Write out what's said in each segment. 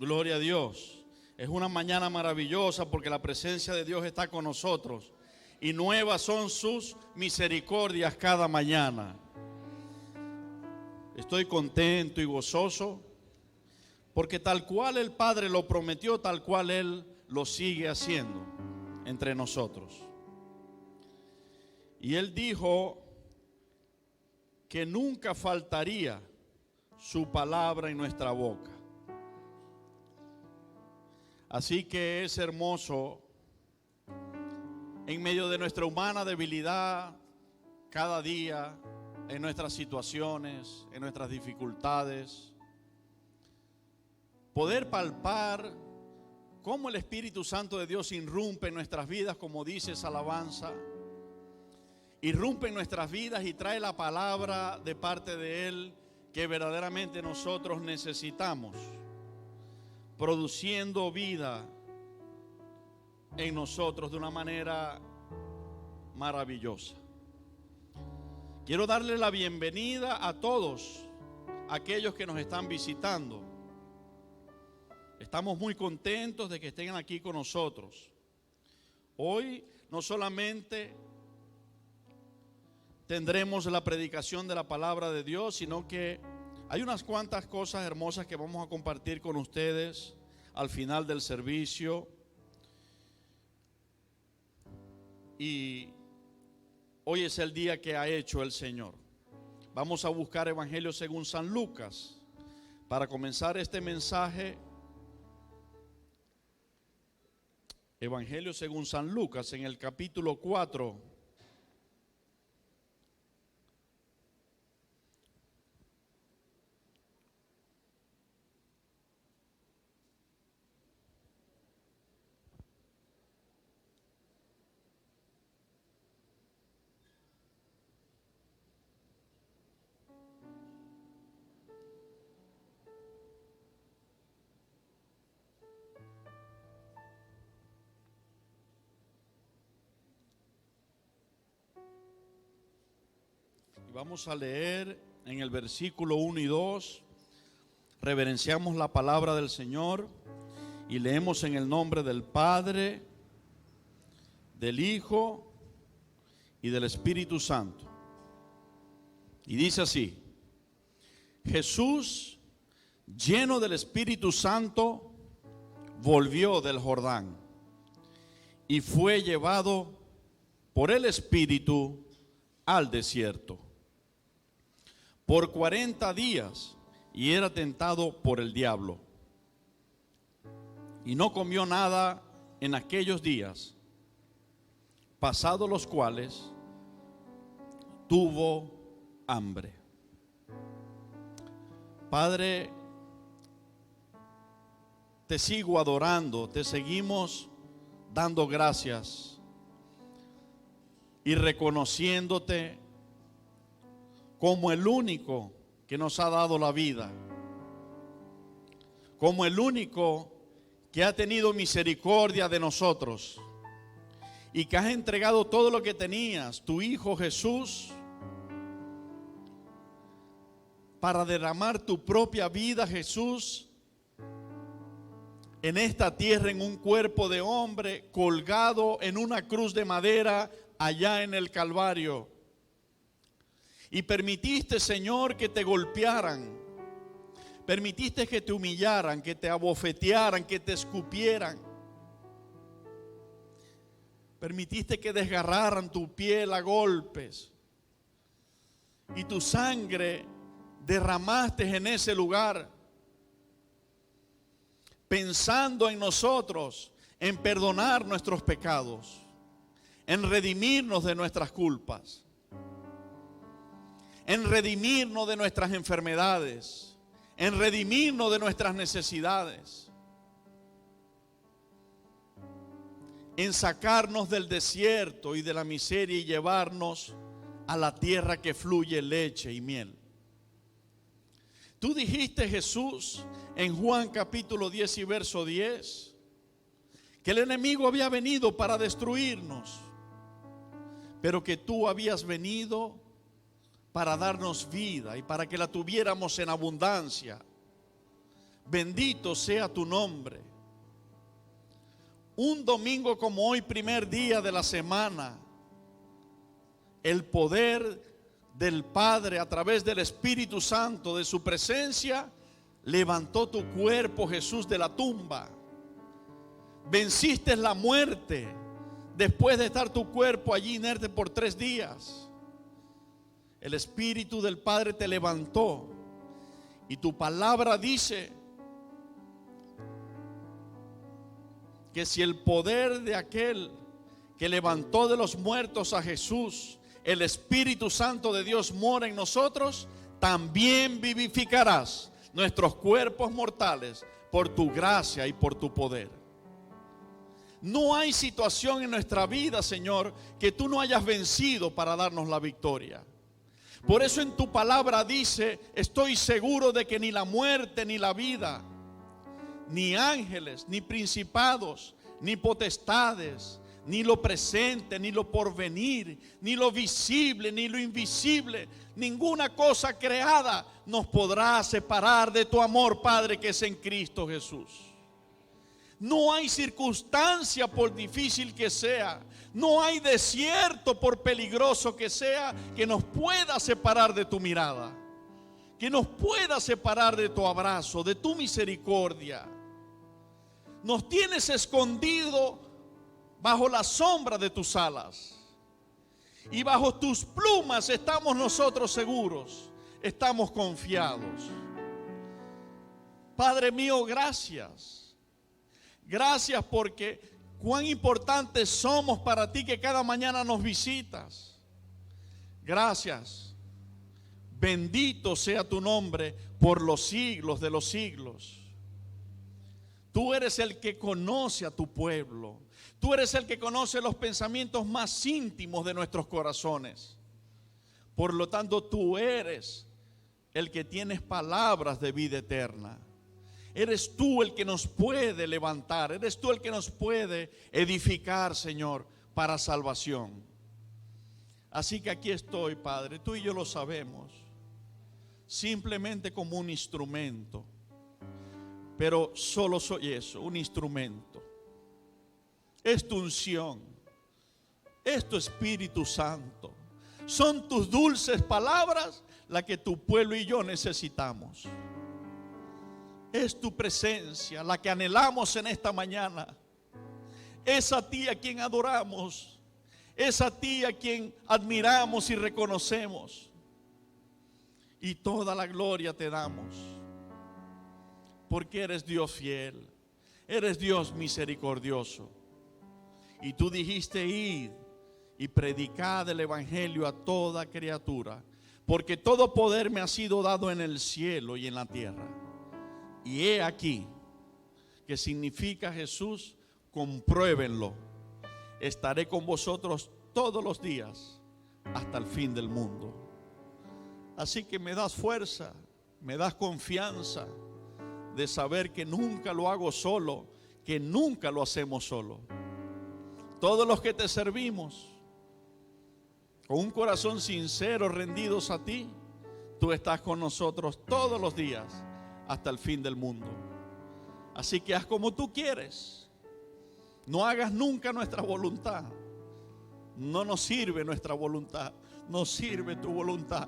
Gloria a Dios. Es una mañana maravillosa porque la presencia de Dios está con nosotros. Y nuevas son sus misericordias cada mañana. Estoy contento y gozoso porque tal cual el Padre lo prometió, tal cual Él lo sigue haciendo entre nosotros. Y Él dijo que nunca faltaría su palabra en nuestra boca. Así que es hermoso en medio de nuestra humana debilidad, cada día, en nuestras situaciones, en nuestras dificultades, poder palpar cómo el Espíritu Santo de Dios irrumpe en nuestras vidas, como dice esa alabanza. Irrumpe en nuestras vidas y trae la palabra de parte de Él que verdaderamente nosotros necesitamos, produciendo vida en nosotros de una manera maravillosa. Quiero darle la bienvenida a todos aquellos que nos están visitando. Estamos muy contentos de que estén aquí con nosotros. Hoy no solamente tendremos la predicación de la palabra de Dios, sino que hay unas cuantas cosas hermosas que vamos a compartir con ustedes al final del servicio. Y hoy es el día que ha hecho el Señor. Vamos a buscar Evangelio según San Lucas para comenzar este mensaje. Evangelio según San Lucas en el capítulo 4. Vamos a leer en el versículo 1 y 2, reverenciamos la palabra del Señor y leemos en el nombre del Padre, del Hijo y del Espíritu Santo. Y dice así: Jesús, lleno del Espíritu Santo, volvió del Jordán y fue llevado por el Espíritu al desierto por 40 días y era tentado por el diablo. Y no comió nada en aquellos días, pasados los cuales tuvo hambre. Padre, te sigo adorando, te seguimos dando gracias y reconociéndote como el único que nos ha dado la vida, como el único que ha tenido misericordia de nosotros y que has entregado todo lo que tenías, tu Hijo Jesús, para derramar tu propia vida, Jesús, en esta tierra, en un cuerpo de hombre, colgado en una cruz de madera allá en el Calvario. Y permitiste, Señor, que te golpearan, permitiste que te humillaran, que te abofetearan, que te escupieran, permitiste que desgarraran tu piel a golpes, y tu sangre derramaste en ese lugar, pensando en nosotros, en perdonar nuestros pecados, en redimirnos de nuestras culpas, en redimirnos de nuestras enfermedades, en redimirnos de nuestras necesidades, en sacarnos del desierto y de la miseria y llevarnos a la tierra que fluye leche y miel. Tú dijiste, Jesús, en Juan capítulo 10 y verso 10, que el enemigo había venido para destruirnos, pero que tú habías venido para darnos vida y para que la tuviéramos en abundancia, Bendito sea tu nombre. Un domingo como hoy, primer día de la semana, el poder del Padre a través del Espíritu Santo, de su presencia, levantó tu cuerpo, Jesús, de la tumba. Venciste la muerte después de estar tu cuerpo allí inerte por 3 días. El Espíritu del Padre te levantó y tu palabra dice que si el poder de aquel que levantó de los muertos a Jesús, el Espíritu Santo de Dios, mora en nosotros, también vivificarás nuestros cuerpos mortales por tu gracia y por tu poder. No hay situación en nuestra vida, Señor, que tú no hayas vencido para darnos la victoria. Por eso en tu palabra dice: estoy seguro de que ni la muerte ni la vida, ni ángeles, ni principados, ni potestades, ni lo presente, ni lo porvenir, ni lo visible, ni lo invisible, ninguna cosa creada nos podrá separar de tu amor, Padre, que es en Cristo Jesús. No hay circunstancia, por difícil que sea, no hay desierto, por peligroso que sea, que nos pueda separar de tu mirada, que nos pueda separar de tu abrazo, de tu misericordia. Nos tienes escondido bajo la sombra de tus alas, y bajo tus plumas estamos nosotros seguros, estamos confiados. Padre mío, gracias. Gracias porque cuán importantes somos para ti, que cada mañana nos visitas. Gracias. Bendito sea tu nombre por los siglos de los siglos. Tú eres el que conoce a tu pueblo. Tú eres el que conoce los pensamientos más íntimos de nuestros corazones. Por lo tanto, tú eres el que tienes palabras de vida eterna. Eres tú el que nos puede levantar. Eres tú el que nos puede edificar, Señor, para salvación. Así que aquí estoy, Padre. Tú y yo lo sabemos. Simplemente como un instrumento. Pero solo soy eso, un instrumento. Es tu unción. Es tu Espíritu Santo. Son tus dulces palabras las que tu pueblo y yo necesitamos. Es tu presencia la que anhelamos en esta mañana. Es a ti a quien adoramos. Es a ti a quien admiramos y reconocemos. Y toda la gloria te damos. Porque eres Dios fiel. Eres Dios misericordioso. Y tú dijiste: id y predicad el evangelio a toda criatura. Porque todo poder me ha sido dado en el cielo y en la tierra. Y he aquí, que significa Jesús, compruébenlo. Estaré con vosotros todos los días hasta el fin del mundo. Así que me das fuerza, me das confianza de saber que nunca lo hago solo, que nunca lo hacemos solo. Todos los que te servimos, con un corazón sincero, rendidos a ti, tú estás con nosotros todos los días hasta el fin del mundo. Así que haz como tú quieres. No hagas nunca nuestra voluntad. No nos sirve nuestra voluntad, nos sirve tu voluntad.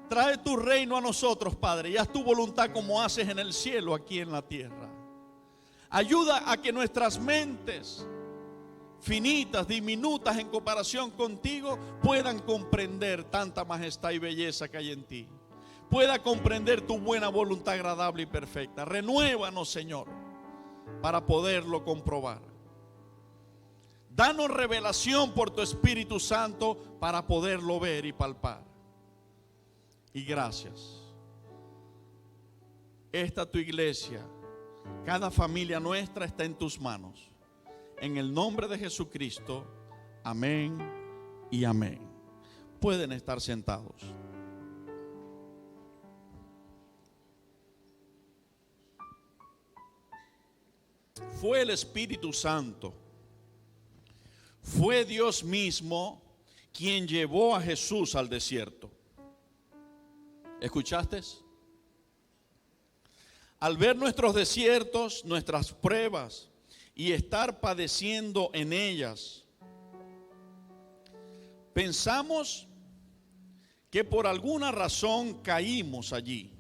Trae tu reino a nosotros, Padre, y haz tu voluntad como haces en el cielo, aquí en la tierra. Ayuda a que nuestras mentes finitas, diminutas en comparación contigo, puedan comprender tanta majestad y belleza que hay en ti. Pueda comprender tu buena voluntad agradable y perfecta. Renuévanos, Señor, para poderlo comprobar. Danos revelación por tu Espíritu Santo para poderlo ver y palpar. Y gracias. Esta tu iglesia, cada familia nuestra está en tus manos. En el nombre de Jesucristo, amén y amén. Pueden estar sentados. Fue el Espíritu Santo, fue Dios mismo quien llevó a Jesús al desierto. ¿Escuchaste? al ver nuestros desiertos, nuestras pruebas y estar padeciendo en ellas, pensamos que por alguna razón caímos allí.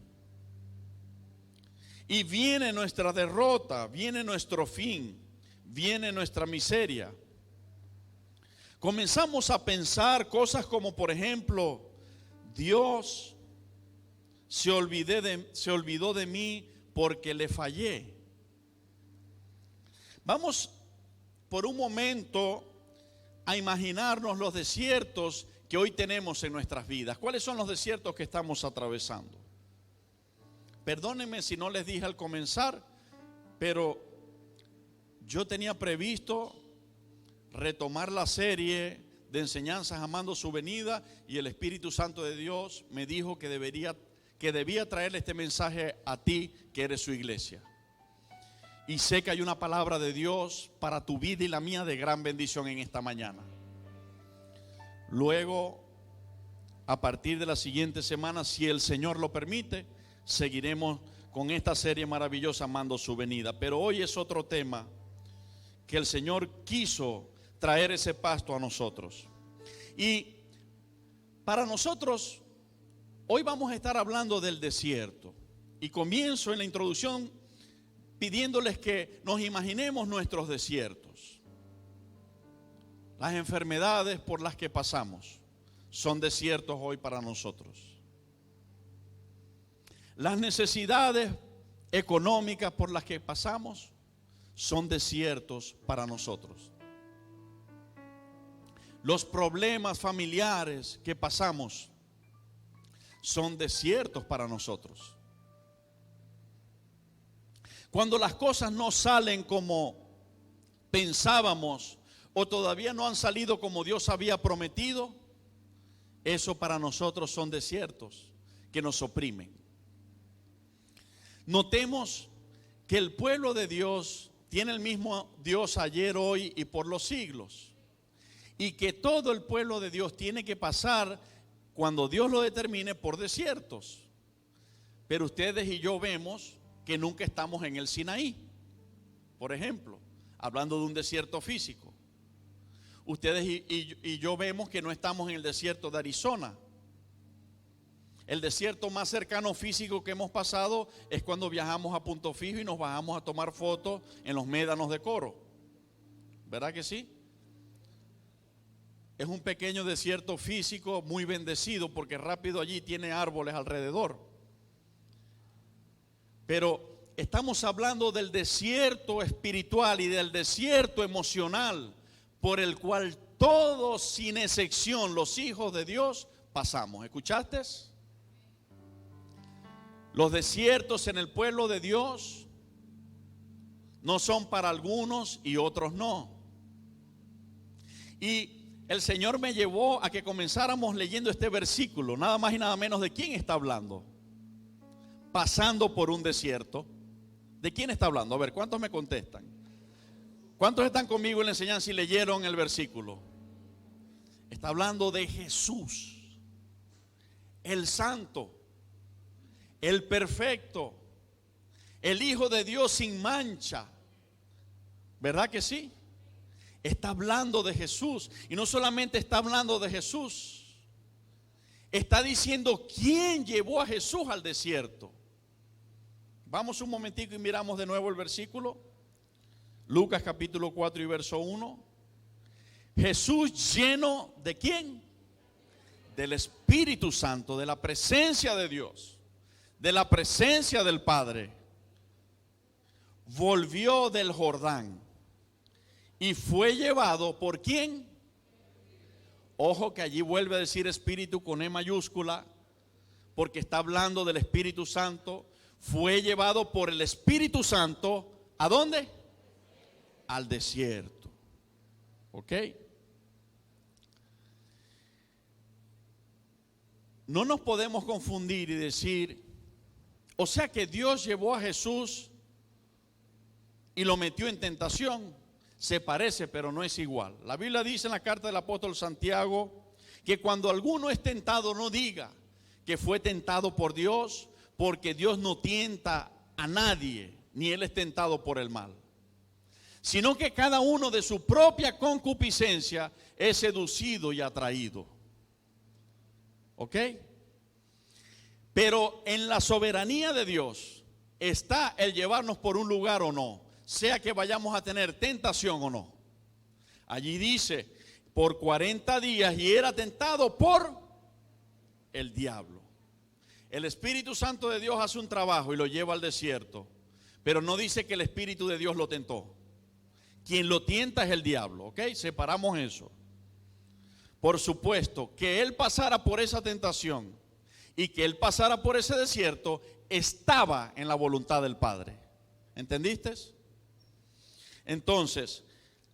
Y viene nuestra derrota, viene nuestro fin, viene nuestra miseria. Comenzamos a pensar cosas como, por ejemplo, Dios se olvidó de mí porque le fallé. Vamos por un momento a imaginarnos los desiertos que hoy tenemos en nuestras vidas. ¿Cuáles son los desiertos que estamos atravesando? Perdónenme si no les dije al comenzar, pero yo tenía previsto retomar la serie de enseñanzas amando su venida, y el Espíritu Santo de Dios me dijo que debía traerle este mensaje a ti que eres su iglesia. Y sé que hay una palabra de Dios para tu vida y la mía de gran bendición en esta mañana. Luego, a partir de la siguiente semana, si el Señor lo permite, seguiremos con esta serie maravillosa amando su venida. Pero hoy es otro tema que el Señor quiso traer ese pasto a nosotros. Y para nosotros, hoy vamos a estar hablando del desierto. Y comienzo en la introducción pidiéndoles que nos imaginemos nuestros desiertos. Las enfermedades por las que pasamos son desiertos hoy para nosotros. Las necesidades económicas por las que pasamos son desiertos para nosotros. Los problemas familiares que pasamos son desiertos para nosotros. Cuando las cosas no salen como pensábamos o todavía no han salido como Dios había prometido, eso para nosotros son desiertos que nos oprimen. Notemos que el pueblo de Dios tiene el mismo Dios ayer, hoy y por los siglos. Y que todo el pueblo de Dios tiene que pasar, cuando Dios lo determine, por desiertos. Pero ustedes y yo vemos que nunca estamos en el Sinaí, por ejemplo, hablando de un desierto físico. Ustedes y yo vemos que no estamos en el desierto de Arizona. El desierto más cercano físico que hemos pasado es cuando viajamos a Punto Fijo y nos bajamos a tomar fotos en los médanos de Coro. ¿Verdad que sí? Es un pequeño desierto físico muy bendecido porque rápido allí tiene árboles alrededor. Pero estamos hablando del desierto espiritual y del desierto emocional por el cual todos, sin excepción, los hijos de Dios pasamos. ¿Escuchaste? Los desiertos en el pueblo de Dios no son para algunos y otros no. Y el Señor me llevó a que comenzáramos leyendo este versículo, nada más y nada menos. ¿De quién está hablando? Pasando por un desierto. ¿De quién está hablando? A ver, ¿cuántos me contestan? ¿Cuántos están conmigo en la enseñanza y leyeron el versículo? Está hablando de Jesús, el santo, el perfecto, el Hijo de Dios sin mancha. ¿Verdad que sí? Está hablando de Jesús. Y no solamente está hablando de Jesús, está diciendo quién llevó a Jesús al desierto. Vamos un momentico y miramos de nuevo el versículo. Lucas capítulo 4 y verso 1. Jesús lleno de ¿quién? Del Espíritu Santo, de la presencia de Dios, de la presencia del Padre, volvió del Jordán y fue llevado ¿por quién? Ojo que allí vuelve a decir Espíritu con E mayúscula, porque está hablando del Espíritu Santo. Fue llevado por el Espíritu Santo, ¿a dónde? Al desierto. ¿Ok? No nos podemos confundir y decir, o sea que Dios llevó a Jesús y lo metió en tentación. Se parece, pero no es igual. La Biblia dice en la carta del apóstol Santiago que cuando alguno es tentado, no diga que fue tentado por Dios, porque Dios no tienta a nadie, ni él es tentado por el mal, sino que cada uno de su propia concupiscencia es seducido y atraído. ¿Ok? Pero en la soberanía de Dios está el llevarnos por un lugar o no, sea que vayamos a tener tentación o no. Allí dice, por 40 días y era tentado por el diablo. El Espíritu Santo de Dios hace un trabajo y lo lleva al desierto, pero no dice que el Espíritu de Dios lo tentó. Quien lo tienta es el diablo, ¿ok? Separamos eso. Por supuesto, que él pasara por esa tentación y que él pasara por ese desierto estaba en la voluntad del Padre. ¿Entendiste? Entonces,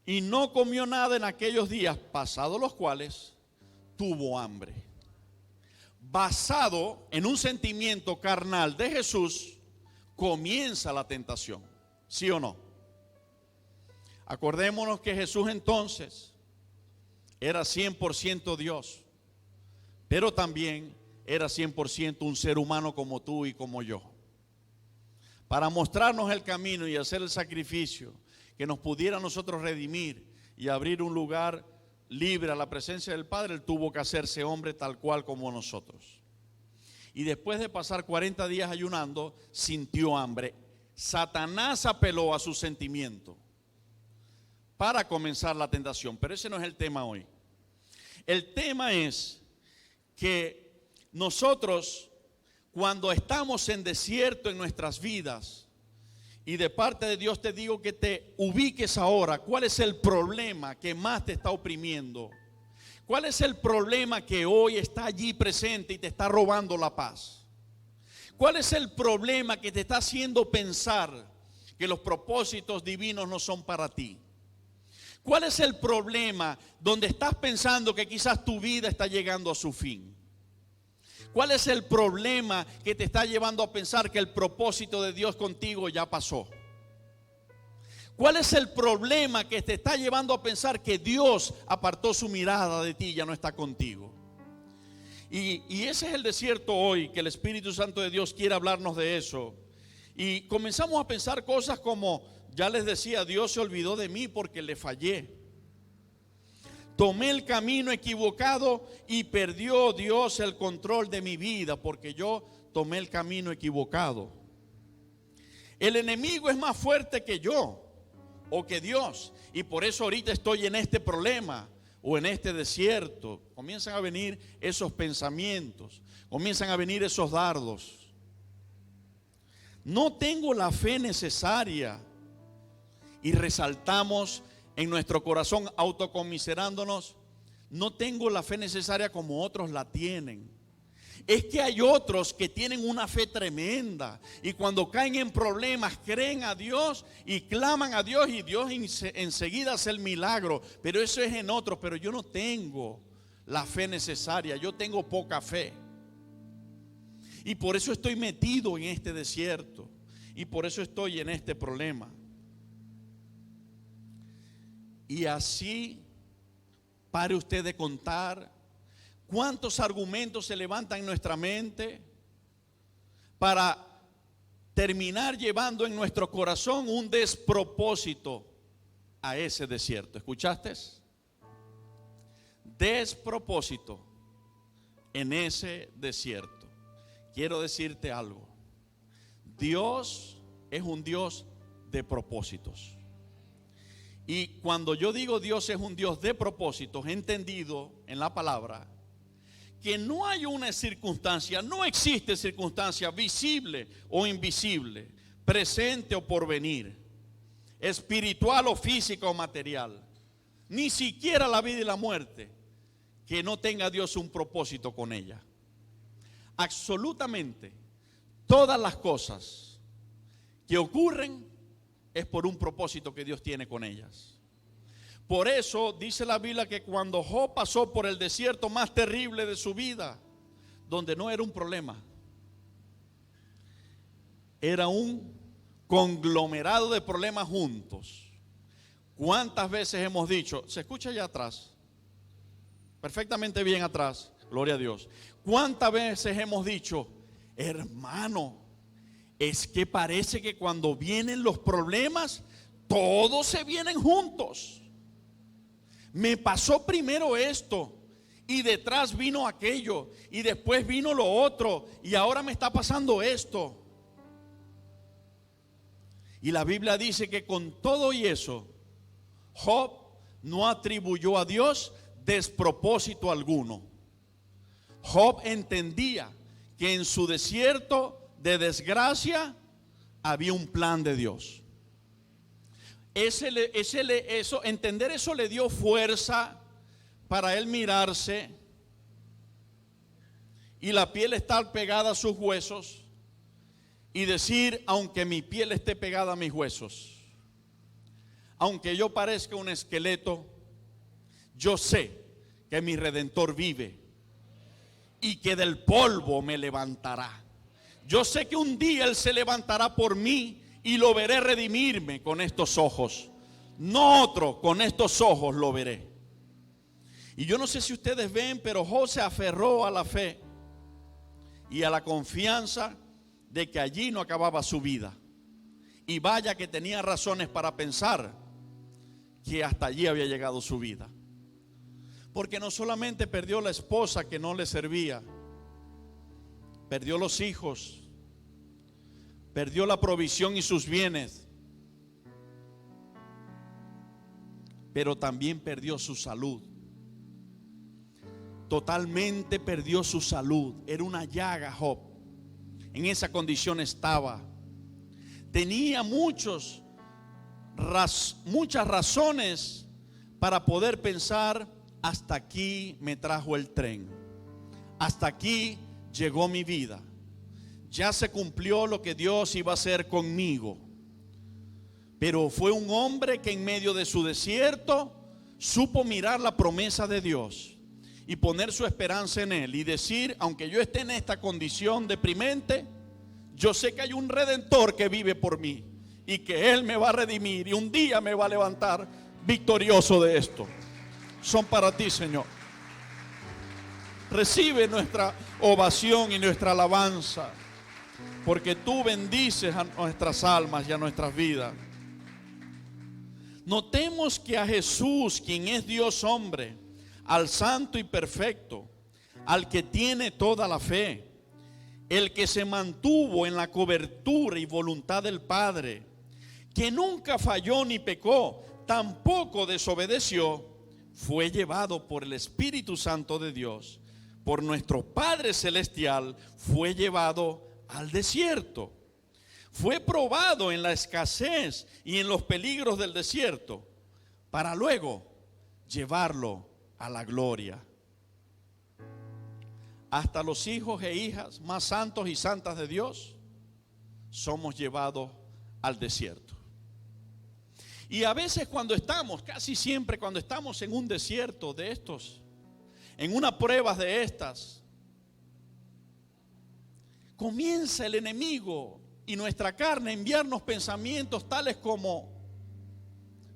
y no comió nada en aquellos días, pasados los cuales tuvo hambre. Basado en un sentimiento carnal de Jesús, comienza la tentación. ¿Sí o no? Acordémonos que Jesús entonces era 100% Dios, pero también era 100% un ser humano como tú y como yo. Para mostrarnos el camino y hacer el sacrificio que nos pudiera nosotros redimir y abrir un lugar libre a la presencia del Padre, él tuvo que hacerse hombre tal cual como nosotros. Y después de pasar 40 días ayunando, sintió hambre. Satanás apeló a su sentimiento para comenzar la tentación, pero ese no es el tema hoy. El tema es que nosotros, cuando estamos en desierto en nuestras vidas, y de parte de Dios te digo que te ubiques ahora, ¿cuál es el problema que más te está oprimiendo? ¿Cuál es el problema que hoy está allí presente y te está robando la paz? ¿Cuál es el problema que te está haciendo pensar que los propósitos divinos no son para ti? ¿Cuál es el problema donde estás pensando que quizás tu vida está llegando a su fin? ¿Cuál es el problema que te está llevando a pensar que el propósito de Dios contigo ya pasó? ¿Cuál es el problema que te está llevando a pensar que Dios apartó su mirada de ti y ya no está contigo? Y ese es el desierto hoy, que el Espíritu Santo de Dios quiere hablarnos de eso. Y comenzamos a pensar cosas como, ya les decía, Dios se olvidó de mí porque le fallé. Tomé el camino equivocado y perdió Dios el control de mi vida porque yo tomé el camino equivocado. El enemigo es más fuerte que yo o que Dios, y por eso ahorita estoy en este problema o en este desierto. Comienzan a venir esos pensamientos, comienzan a venir esos dardos. No tengo la fe necesaria, y resaltamos en nuestro corazón autocomiserándonos, no tengo la fe necesaria como otros la tienen. Es que hay otros que tienen una fe tremenda y cuando caen en problemas creen a Dios y claman a Dios y Dios enseguida hace el milagro. Pero eso es en otros, pero yo no tengo la fe necesaria, yo tengo poca fe. Y por eso estoy metido en este desierto y por eso estoy en este problema. Y así, pare usted de contar cuántos argumentos se levantan en nuestra mente para terminar llevando en nuestro corazón un despropósito a ese desierto. ¿Escuchaste? Despropósito en ese desierto. Quiero decirte algo. Dios es un Dios de propósitos. Y cuando yo digo Dios es un Dios de propósitos, he entendido en la palabra que no hay una circunstancia, no existe circunstancia visible o invisible, presente o porvenir, espiritual o física o material, ni siquiera la vida y la muerte, que no tenga Dios un propósito con ella. Absolutamente todas las cosas que ocurren es por un propósito que Dios tiene con ellas. Por eso dice la Biblia que cuando Job pasó por el desierto más terrible de su vida, donde no era un problema, era un conglomerado de problemas juntos. ¿Cuántas veces hemos dicho? Se escucha allá atrás, perfectamente bien atrás, gloria a Dios. ¿Cuántas veces hemos dicho, hermano, Es que parece que cuando vienen los problemas, todos se vienen juntos. Me pasó primero esto, y detrás vino aquello, y después vino lo otro, y ahora me está pasando esto. Y la Biblia dice que con todo y eso, Job no atribuyó a Dios despropósito alguno. Job entendía que en su desierto de desgracia había un plan de Dios. Entender eso le dio fuerza para él mirarse y la piel estar pegada a sus huesos y decir: aunque mi piel esté pegada a mis huesos, aunque yo parezca un esqueleto, yo sé que mi Redentor vive y que del polvo me levantará. Yo sé que un día Él se levantará por mí y lo veré redimirme con estos ojos. No otro, con estos ojos lo veré. Y yo no sé si ustedes ven, pero Job se aferró a la fe y a la confianza de que allí no acababa su vida. Y vaya que tenía razones para pensar que hasta allí había llegado su vida. Porque no solamente perdió la esposa que no le servía, perdió los hijos, perdió la provisión y sus bienes, pero también perdió su salud. Totalmente perdió su salud. Era una llaga Job. En esa condición estaba. Tenía muchas razones para poder pensar: hasta aquí me trajo el tren, hasta aquí llegó mi vida, ya se cumplió lo que Dios iba a hacer conmigo. Pero fue un hombre que en medio de su desierto supo mirar la promesa de Dios y poner su esperanza en Él y decir: aunque yo esté en esta condición deprimente, yo sé que hay un Redentor que vive por mí y que Él me va a redimir y un día me va a levantar victorioso de esto. Son para ti, Señor. Recibe nuestra ovación y nuestra alabanza, porque tú bendices a nuestras almas y a nuestras vidas. Notemos que a Jesús, quien es Dios hombre, al santo y perfecto, al que tiene toda la fe, el que se mantuvo en la cobertura y voluntad del Padre, que nunca falló ni pecó, tampoco desobedeció, fue llevado por el Espíritu Santo de Dios, por nuestro Padre Celestial, fue llevado al desierto. Fue probado en la escasez y en los peligros del desierto, para luego llevarlo a la gloria. Hasta los hijos e hijas más santos y santas de Dios somos llevados al desierto. Y a veces casi siempre cuando estamos en un desierto de estos, en una prueba de estas, comienza el enemigo y nuestra carne a enviarnos pensamientos tales como: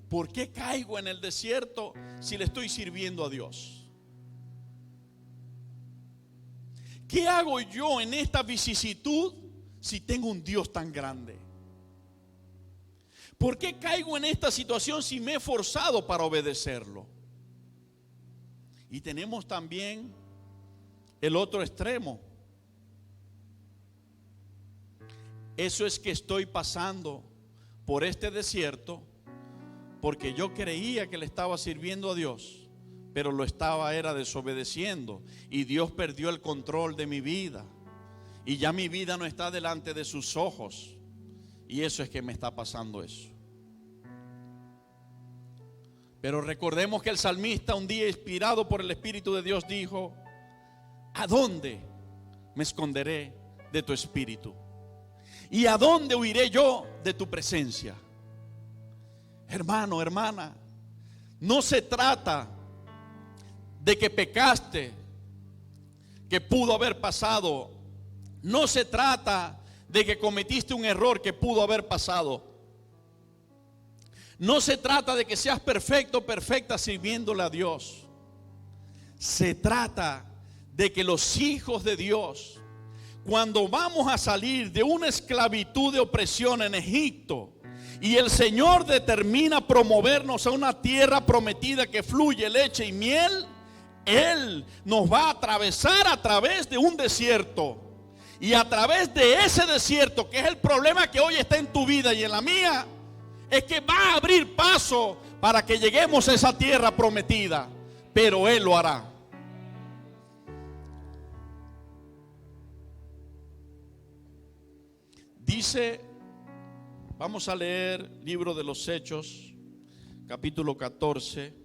¿por qué caigo en el desierto si le estoy sirviendo a Dios? ¿Qué hago yo en esta vicisitud si tengo un Dios tan grande? ¿Por qué caigo en esta situación si me he forzado para obedecerlo? Y tenemos también el otro extremo. Eso es que estoy pasando por este desierto porque yo creía que le estaba sirviendo a Dios, pero lo era desobedeciendo, y Dios perdió el control de mi vida y ya mi vida no está delante de sus ojos, y eso es que me está pasando eso. Pero recordemos que el salmista, un día inspirado por el Espíritu de Dios, dijo: ¿a dónde me esconderé de tu espíritu? ¿Y a dónde huiré yo de tu presencia? Hermano, hermana, no se trata de que pecaste, que pudo haber pasado. No se trata de que cometiste un error que pudo haber pasado. No se trata de que seas perfecto, perfecta sirviéndole a Dios. Se trata de que los hijos de Dios, cuando vamos a salir de una esclavitud de opresión en Egipto y el Señor determina promovernos a una tierra prometida que fluye leche y miel, Él nos va a atravesar a través de un desierto. Y a través de ese desierto, que es el problema que hoy está en tu vida y en la mía, es que va a abrir paso para que lleguemos a esa tierra prometida. Pero Él lo hará. Dice, vamos a leer libro de los Hechos, capítulo 14.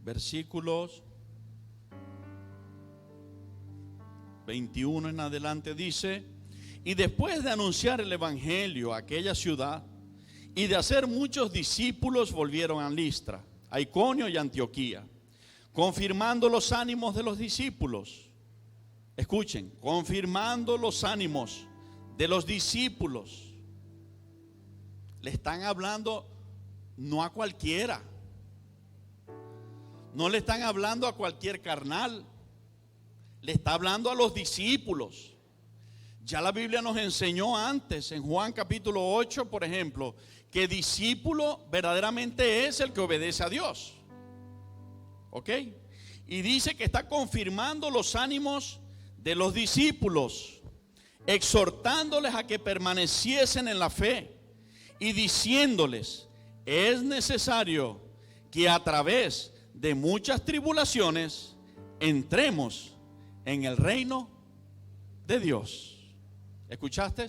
Versículos 21 en adelante dice: y después de anunciar el evangelio a aquella ciudad y de hacer muchos discípulos, volvieron a Listra, a Iconio y Antioquía, confirmando los ánimos de los discípulos. Escuchen, confirmando los ánimos de los discípulos. Le están hablando no a cualquiera. No le están hablando a cualquier carnal. Le está hablando a los discípulos. Ya la Biblia nos enseñó antes, en Juan capítulo 8, por ejemplo, que discípulo verdaderamente es el que obedece a Dios. ¿Ok? Y dice que está confirmando los ánimos de los discípulos, exhortándoles a que permaneciesen en la fe y diciéndoles: es necesario que a través de muchas tribulaciones entremos en el reino de Dios. ¿Escuchaste?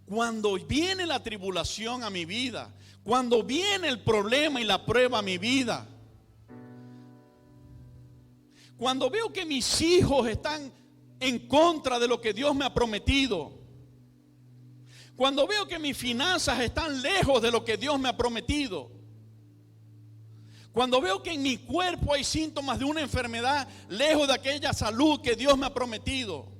Cuando viene la tribulación a mi vida, cuando viene el problema y la prueba a mi vida, cuando veo que mis hijos están en contra de lo que Dios me ha prometido, cuando veo que mis finanzas están lejos de lo que Dios me ha prometido, cuando veo que en mi cuerpo hay síntomas de una enfermedad lejos de aquella salud que Dios me ha prometido,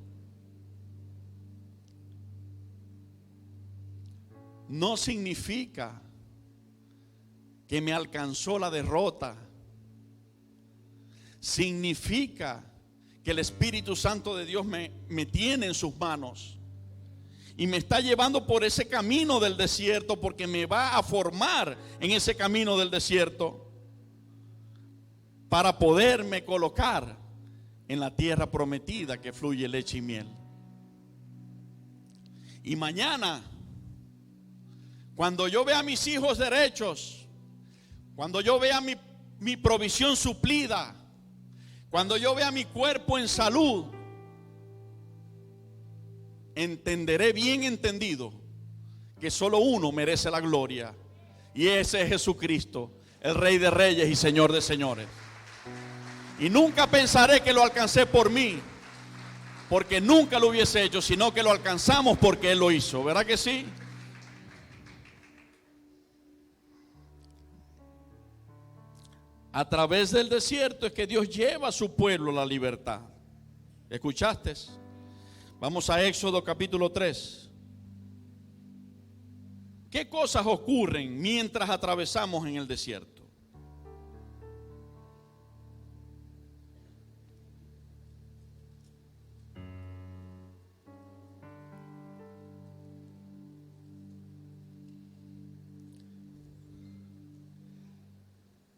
no significa que me alcanzó la derrota. Significa que el Espíritu Santo de Dios me tiene en sus manos y me está llevando por ese camino del desierto, porque me va a formar en ese camino del desierto para poderme colocar en la tierra prometida que fluye leche y miel. Y mañana, cuando yo vea a mis hijos derechos, cuando yo vea mi provisión suplida, cuando yo vea mi cuerpo en salud, entenderé bien entendido que solo uno merece la gloria, y ese es Jesucristo, el Rey de Reyes y Señor de Señores. Y nunca pensaré que lo alcancé por mí, porque nunca lo hubiese hecho, sino que lo alcanzamos porque Él lo hizo. ¿Verdad que sí? A través del desierto es que Dios lleva a su pueblo la libertad. ¿Escuchaste? Vamos a Éxodo capítulo 3. ¿Qué cosas ocurren mientras atravesamos en el desierto?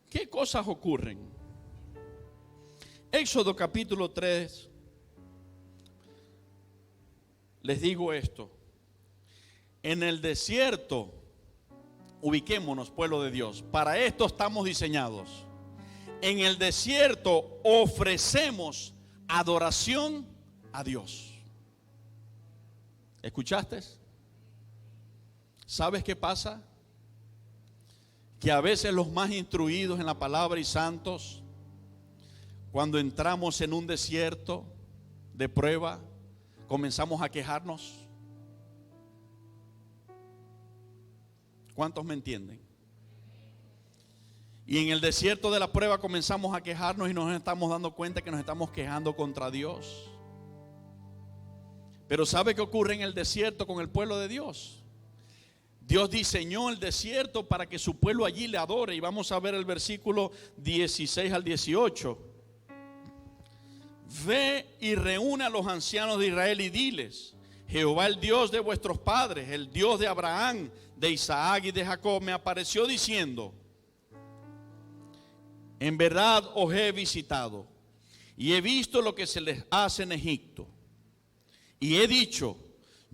¿Qué cosas ocurren? Éxodo capítulo 3. Les digo esto. En el desierto, ubiquémonos, pueblo de Dios. Para esto estamos diseñados. En el desierto ofrecemos adoración a Dios. ¿Escuchaste? ¿Sabes qué pasa? Que a veces los más instruidos en la palabra y santos, cuando entramos en un desierto de prueba, comenzamos a quejarnos. ¿Cuántos me entienden? Y en el desierto de la prueba comenzamos a quejarnos y nos estamos dando cuenta que nos estamos quejando contra Dios. Pero ¿sabe qué ocurre en el desierto con el pueblo de Dios? Dios diseñó el desierto para que su pueblo allí le adore. Y vamos a ver el versículo 16 al 18. Ve y reúne a los ancianos de Israel y diles: Jehová, el Dios de vuestros padres, el Dios de Abraham, de Isaac y de Jacob, me apareció diciendo: en verdad os he visitado y he visto lo que se les hace en Egipto. Y he dicho: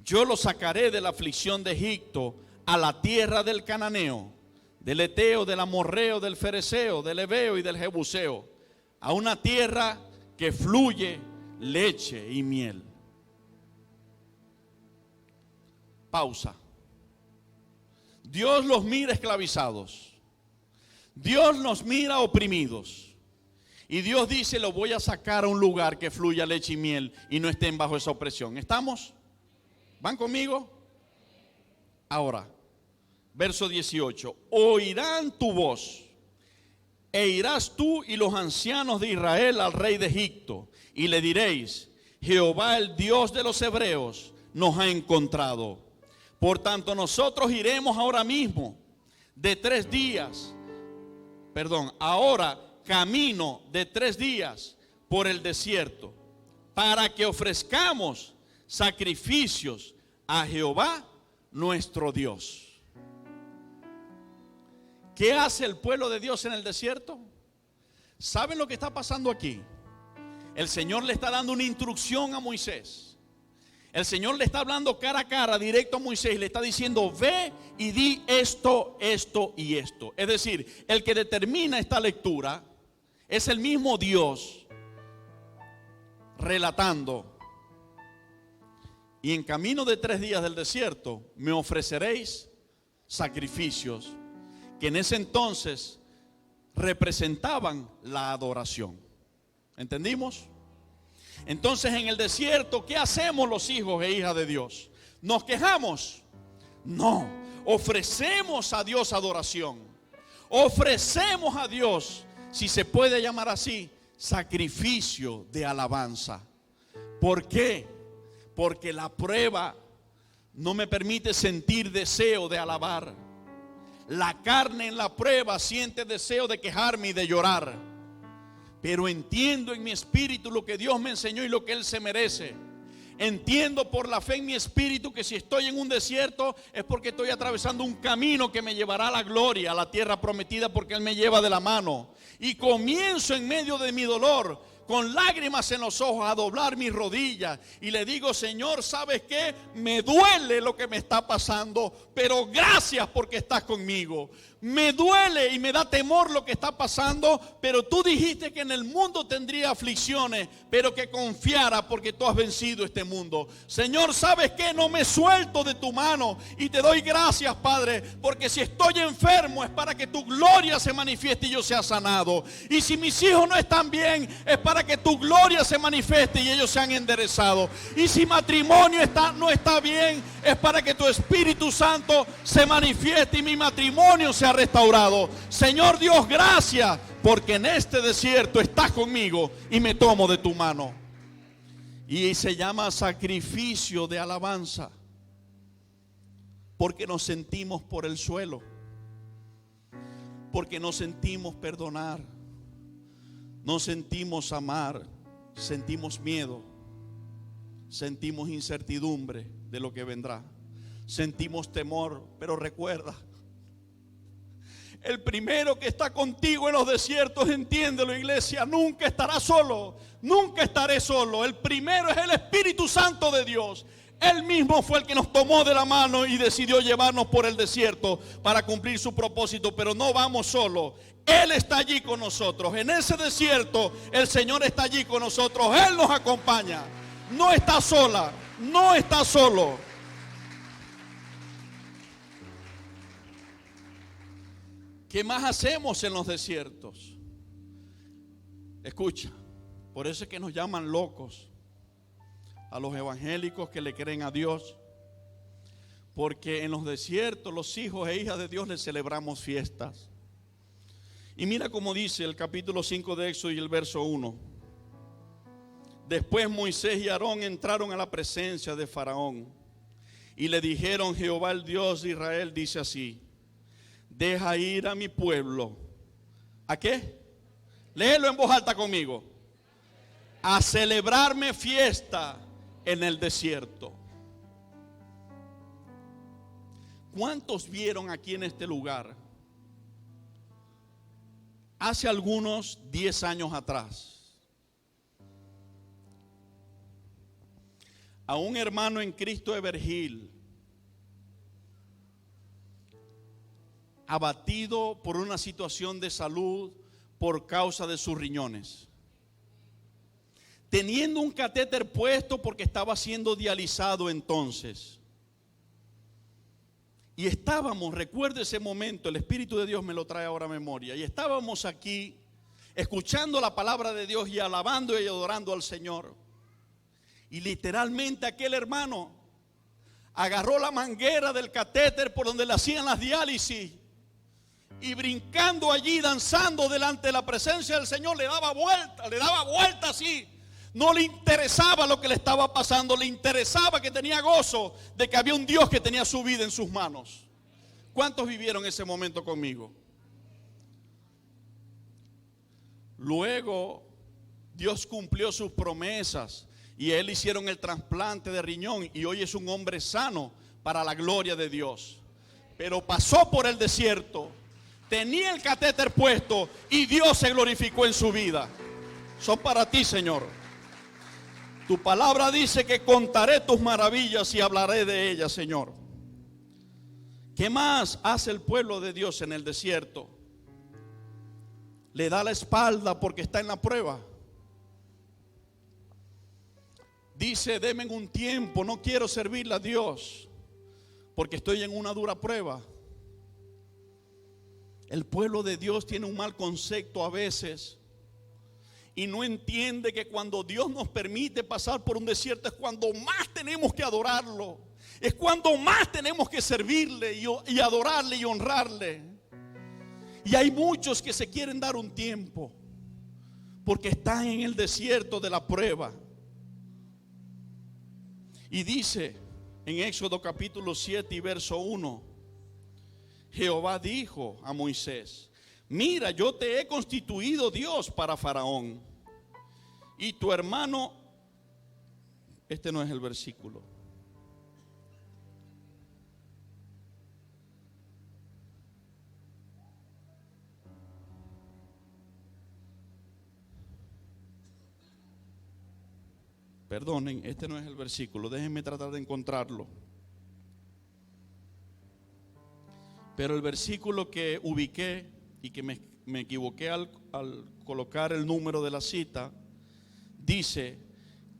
yo los sacaré de la aflicción de Egipto a la tierra del cananeo, del eteo, del amorreo, del fereceo, del heveo y del jebuseo, a una tierra que fluye leche y miel. Pausa. Dios los mira esclavizados. Dios nos mira oprimidos. Y Dios dice: lo voy a sacar a un lugar que fluya leche y miel y no estén bajo esa opresión. ¿Estamos? ¿Van conmigo? Ahora, verso 18. Oirán tu voz, e irás tú y los ancianos de Israel al rey de Egipto, y le diréis: Jehová, el Dios de los hebreos, nos ha encontrado. Por tanto, nosotros iremos ahora mismo ahora camino de 3 días por el desierto, para que ofrezcamos sacrificios a Jehová nuestro Dios. ¿Qué hace el pueblo de Dios en el desierto? ¿Saben lo que está pasando aquí? El Señor le está dando una instrucción a Moisés. El Señor le está hablando cara a cara, directo a Moisés, y le está diciendo: ve y di esto, esto y esto. Es decir, el que determina esta lectura es el mismo Dios relatando: y en camino de 3 días del desierto me ofreceréis sacrificios, que en ese entonces representaban la adoración. ¿Entendimos? Entonces, en el desierto, ¿qué hacemos los hijos e hijas de Dios? ¿Nos quejamos? No, ofrecemos a Dios adoración. Ofrecemos a Dios, si se puede llamar así, sacrificio de alabanza. ¿Por qué? Porque la prueba no me permite sentir deseo de alabar. La carne en la prueba siente deseo de quejarme y de llorar. Pero entiendo en mi espíritu lo que Dios me enseñó y lo que Él se merece. Entiendo por la fe en mi espíritu que si estoy en un desierto es porque estoy atravesando un camino que me llevará a la gloria, a la tierra prometida, porque Él me lleva de la mano. Y comienzo en medio de mi dolor, con lágrimas en los ojos, a doblar mis rodillas y le digo: Señor, ¿sabes qué? Me duele lo que me está pasando, pero gracias porque estás conmigo. Me duele y me da temor lo que está pasando, pero tú dijiste que en el mundo tendría aflicciones, pero que confiara porque tú has vencido este mundo. Señor, ¿sabes qué? No me suelto de tu mano y te doy gracias, Padre, porque si estoy enfermo es para que tu gloria se manifieste y yo sea sanado. Y si mis hijos no están bien es para que tu gloria se manifieste y ellos sean enderezados. Y si matrimonio no está bien es para que tu Espíritu Santo se manifieste y mi matrimonio sea restaurado. Señor Dios, gracias porque en este desierto estás conmigo y me tomo de tu mano. Y se llama sacrificio de alabanza, porque nos sentimos por el suelo, porque nos sentimos perdonar, nos sentimos amar, sentimos miedo, sentimos incertidumbre de lo que vendrá, sentimos temor. Pero recuerda, el primero que está contigo en los desiertos, entiéndelo, iglesia, nunca estará solo, nunca estaré solo. El primero es el Espíritu Santo de Dios. Él mismo fue el que nos tomó de la mano y decidió llevarnos por el desierto para cumplir su propósito. Pero no vamos solos, Él está allí con nosotros. En ese desierto el Señor está allí con nosotros. Él nos acompaña. No está sola, no está solo. ¿Qué más hacemos en los desiertos? Escucha, por eso es que nos llaman locos a los evangélicos que le creen a Dios, porque en los desiertos los hijos e hijas de Dios les celebramos fiestas. Y mira cómo dice el capítulo 5 de Éxodo y el verso 1. Después Moisés y Aarón entraron a la presencia de Faraón y le dijeron: Jehová el Dios de Israel dice así: deja ir a mi pueblo. ¿A qué? Léelo en voz alta conmigo. A celebrarme fiesta en el desierto. ¿Cuántos vieron aquí en este lugar hace algunos 10 años atrás a un hermano en Cristo Evergil abatido por una situación de salud por causa de sus riñones, teniendo un catéter puesto porque estaba siendo dializado entonces? Y estábamos, recuerdo ese momento, el Espíritu de Dios me lo trae ahora a memoria, y estábamos aquí escuchando la palabra de Dios y alabando y adorando al Señor. Y literalmente aquel hermano agarró la manguera del catéter por donde le hacían las diálisis y brincando allí, danzando delante de la presencia del Señor, le daba vuelta así. No le interesaba lo que le estaba pasando, le interesaba que tenía gozo de que había un Dios que tenía su vida en sus manos. ¿Cuántos vivieron ese momento conmigo? Luego Dios cumplió sus promesas y a él hicieron el trasplante de riñón y hoy es un hombre sano para la gloria de Dios. Pero pasó por el desierto, tenía el catéter puesto y Dios se glorificó en su vida. Son para ti, Señor. Tu palabra dice que contaré tus maravillas y hablaré de ellas, Señor. ¿Qué más hace el pueblo de Dios en el desierto? Le da la espalda porque está en la prueba. Dice: denme un tiempo, no quiero servirle a Dios porque estoy en una dura prueba. El pueblo de Dios tiene un mal concepto a veces y no entiende que cuando Dios nos permite pasar por un desierto es cuando más tenemos que adorarlo, es cuando más tenemos que servirle y adorarle y honrarle. Y hay muchos que se quieren dar un tiempo porque están en el desierto de la prueba. Y dice en Éxodo capítulo 7 y verso 1: Jehová dijo a Moisés: mira, yo te he constituido Dios para Faraón y tu hermano. Este no es el versículo. Perdonen, este no es el versículo. Déjenme tratar de encontrarlo. Pero el versículo que ubiqué y que me equivoqué al colocar el número de la cita, dice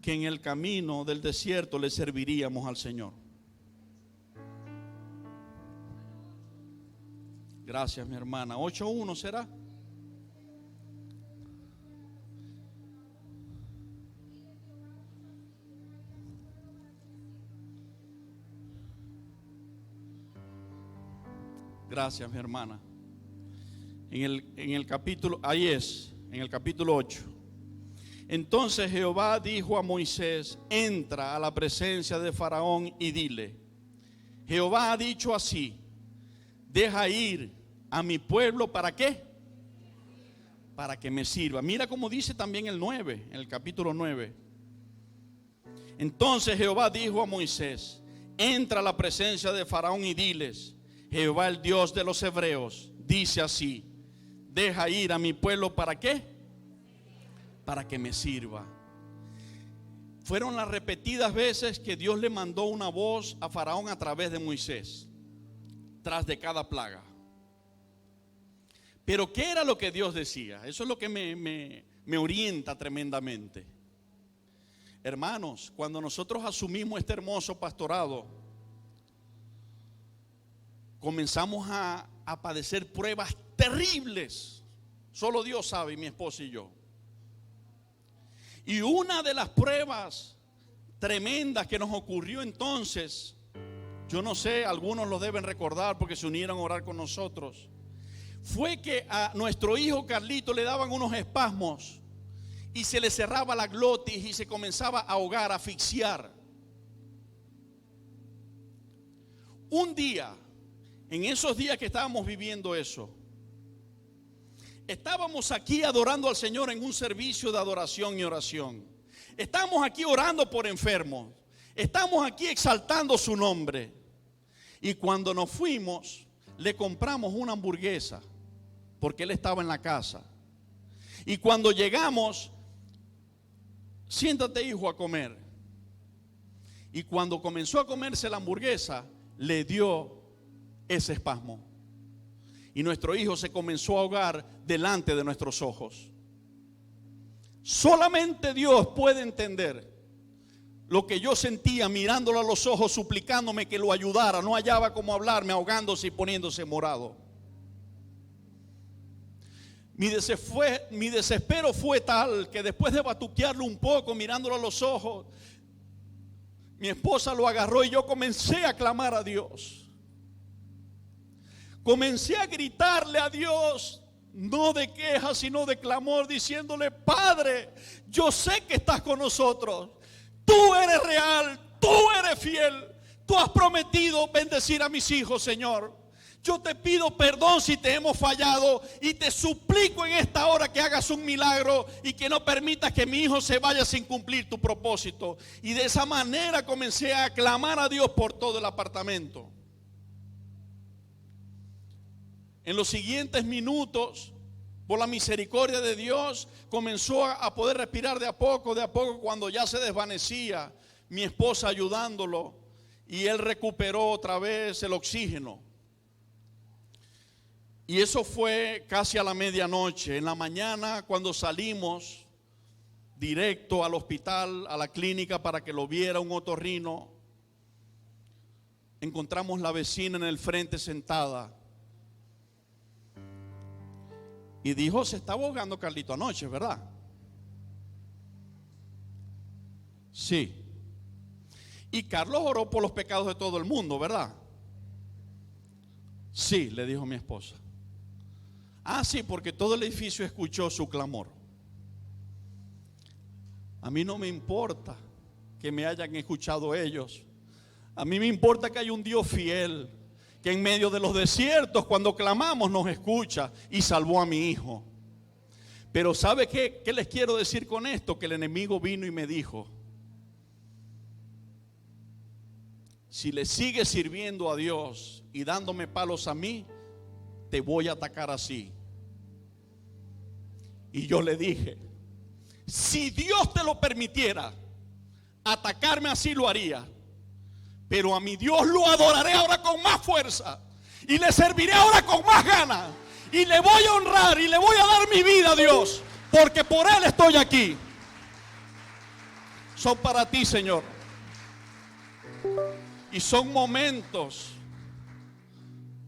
que en el camino del desierto le serviríamos al Señor. Gracias, mi hermana. 8:1 será. Gracias, mi hermana. En el capítulo, ahí es, en el capítulo 8. Entonces Jehová dijo a Moisés: entra a la presencia de Faraón y dile: Jehová ha dicho así: deja ir a mi pueblo. ¿Para qué? Para que me sirva. Mira cómo dice también el 9, en el capítulo 9. Entonces Jehová dijo a Moisés: entra a la presencia de Faraón y diles: Jehová el Dios de los hebreos dice así: deja ir a mi pueblo. ¿Para qué? Para que me sirva. Fueron las repetidas veces que Dios le mandó una voz a Faraón a través de Moisés, tras de cada plaga. Pero ¿qué era lo que Dios decía? Eso es lo que me orienta tremendamente. Hermanos, cuando nosotros asumimos este hermoso pastorado, comenzamos a padecer pruebas terribles. Solo Dios sabe, mi esposa y yo. Y una de las pruebas tremendas que nos ocurrió entonces, yo no sé, algunos lo deben recordar porque se unieron a orar con nosotros, fue que a nuestro hijo Carlito le daban unos espasmos y se le cerraba la glotis y se comenzaba a ahogar, a asfixiar. Un día, en esos días que estábamos viviendo eso, estábamos aquí adorando al Señor en un servicio de adoración y oración. Estamos aquí orando por enfermos. Estamos aquí exaltando su nombre. Y cuando nos fuimos, le compramos una hamburguesa, porque él estaba en la casa. Y cuando llegamos, siéntate, hijo, a comer. Y cuando comenzó a comerse la hamburguesa, le dio ese espasmo. Y nuestro hijo se comenzó a ahogar delante de nuestros ojos. Solamente Dios puede entender lo que yo sentía mirándolo a los ojos, suplicándome que lo ayudara. No hallaba cómo hablarme, ahogándose y poniéndose morado. Mi desespero fue tal que después de batuquearlo un poco, mirándolo a los ojos, mi esposa lo agarró y yo comencé a clamar a Dios. Comencé a gritarle a Dios, no de quejas, sino de clamor, diciéndole: Padre, yo sé que estás con nosotros. Tú eres real, tú eres fiel. Tú has prometido bendecir a mis hijos, Señor. Yo te pido perdón si te hemos fallado y te suplico en esta hora que hagas un milagro y que no permitas que mi hijo se vaya sin cumplir tu propósito. Y de esa manera comencé a clamar a Dios por todo el apartamento. En los siguientes minutos, por la misericordia de Dios, comenzó a poder respirar de a poco, cuando ya se desvanecía, mi esposa ayudándolo, y él recuperó otra vez el oxígeno. Y eso fue casi a la medianoche. En la mañana, cuando salimos directo al hospital, a la clínica, para que lo viera un otorrino, encontramos la vecina en el frente sentada. Y dijo: se estaba ahogando Carlito anoche, ¿verdad? Sí. Y Carlos oró por los pecados de todo el mundo, ¿verdad? Sí, le dijo mi esposa. Ah, sí, porque todo el edificio escuchó su clamor. A mí no me importa que me hayan escuchado ellos. A mí me importa que hay un Dios fiel, que en medio de los desiertos, cuando clamamos, nos escucha y salvó a mi hijo. Pero ¿sabe qué les quiero decir con esto? Que el enemigo vino y me dijo: si le sigues sirviendo a Dios y dándome palos a mí, te voy a atacar así. Y yo le dije: si Dios te lo permitiera, atacarme así lo haría. Pero a mi Dios lo adoraré ahora con más fuerza. Y le serviré ahora con más ganas. Y le voy a honrar y le voy a dar mi vida a Dios. Porque por Él estoy aquí. Son para ti, Señor. Y son momentos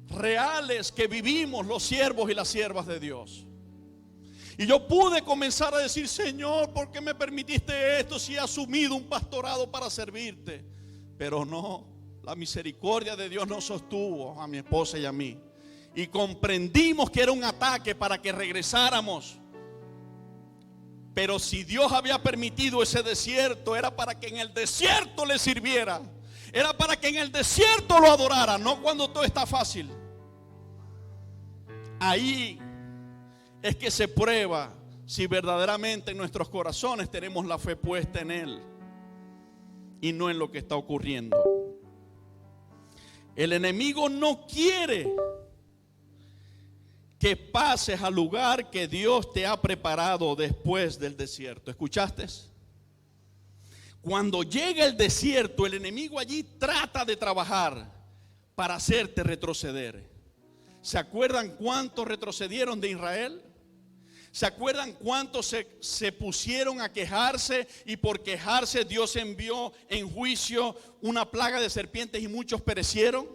reales que vivimos los siervos y las siervas de Dios. Y yo pude comenzar a decir: Señor, ¿por qué me permitiste esto si he asumido un pastorado para servirte? Pero no, la misericordia de Dios nos sostuvo a mi esposa y a mí. Y comprendimos que era un ataque para que regresáramos. Pero si Dios había permitido ese desierto, era para que en el desierto le sirviera. Era para que en el desierto lo adorara, no cuando todo está fácil. Ahí es que se prueba si verdaderamente en nuestros corazones tenemos la fe puesta en Él y no en lo que está ocurriendo. El enemigo no quiere que pases al lugar que Dios te ha preparado después del desierto. ¿Escuchaste? Cuando llega el desierto, el enemigo allí trata de trabajar para hacerte retroceder. ¿Se acuerdan cuántos retrocedieron de Israel? ¿Se acuerdan cuántos se pusieron a quejarse y por quejarse Dios envió en juicio una plaga de serpientes y muchos perecieron?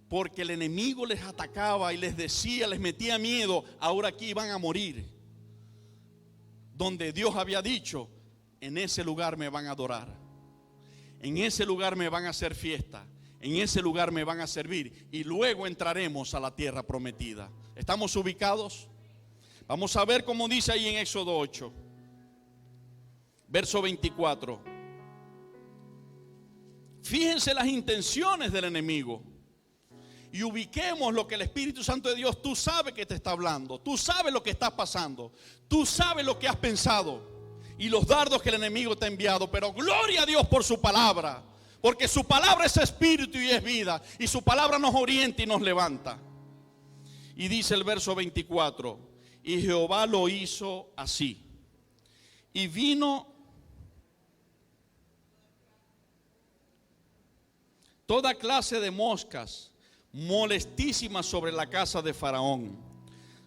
Porque el enemigo les atacaba y les decía, les metía miedo: ahora aquí van a morir. Donde Dios había dicho: en ese lugar me van a adorar, en ese lugar me van a hacer fiesta, en ese lugar me van a servir y luego entraremos a la tierra prometida. ¿Estamos ubicados? Vamos a ver cómo dice ahí en Éxodo 8, verso 24. Fíjense las intenciones del enemigo y ubiquemos lo que el Espíritu Santo de Dios, tú sabes que te está hablando, tú sabes lo que está pasando, tú sabes lo que has pensado y los dardos que el enemigo te ha enviado, pero gloria a Dios por su palabra, porque su palabra es espíritu y es vida, y su palabra nos orienta y nos levanta. Y dice el verso 24, y Jehová lo hizo así, y vino toda clase de moscas molestísimas sobre la casa de Faraón,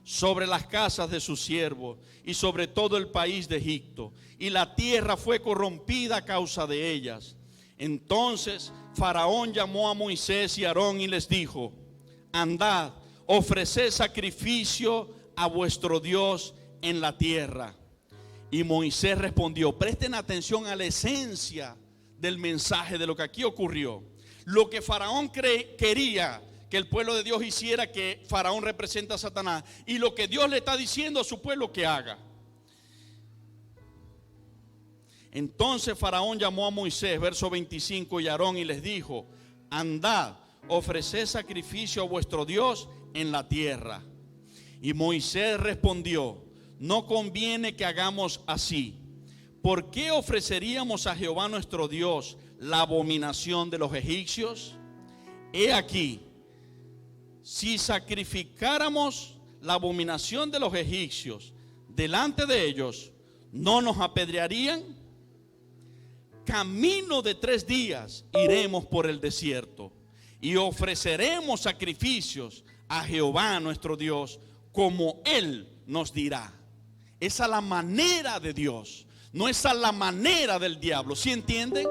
sobre las casas de sus siervos y sobre todo el país de Egipto, y la tierra fue corrompida a causa de ellas. Entonces Faraón llamó a Moisés y a Aarón y les dijo: andad, ofreced sacrificio a vuestro Dios en la tierra. Y Moisés respondió, presten atención a la esencia del mensaje de lo que aquí ocurrió. Lo que Faraón quería que el pueblo de Dios hiciera, que Faraón representa a Satanás, y lo que Dios le está diciendo a su pueblo que haga. Entonces Faraón llamó a Moisés, verso 25, y a Aarón y les dijo: andad, ofreced sacrificio a vuestro Dios en la tierra. Y Moisés respondió: no conviene que hagamos así. ¿Por qué ofreceríamos a Jehová nuestro Dios la abominación de los egipcios? He aquí, si sacrificáramos la abominación de los egipcios delante de ellos, ¿no nos apedrearían? Camino de 3 días iremos por el desierto y ofreceremos sacrificios a Jehová nuestro Dios, como Él nos dirá. Esa es la manera de Dios, no esa es la manera del diablo. ¿Sí entienden?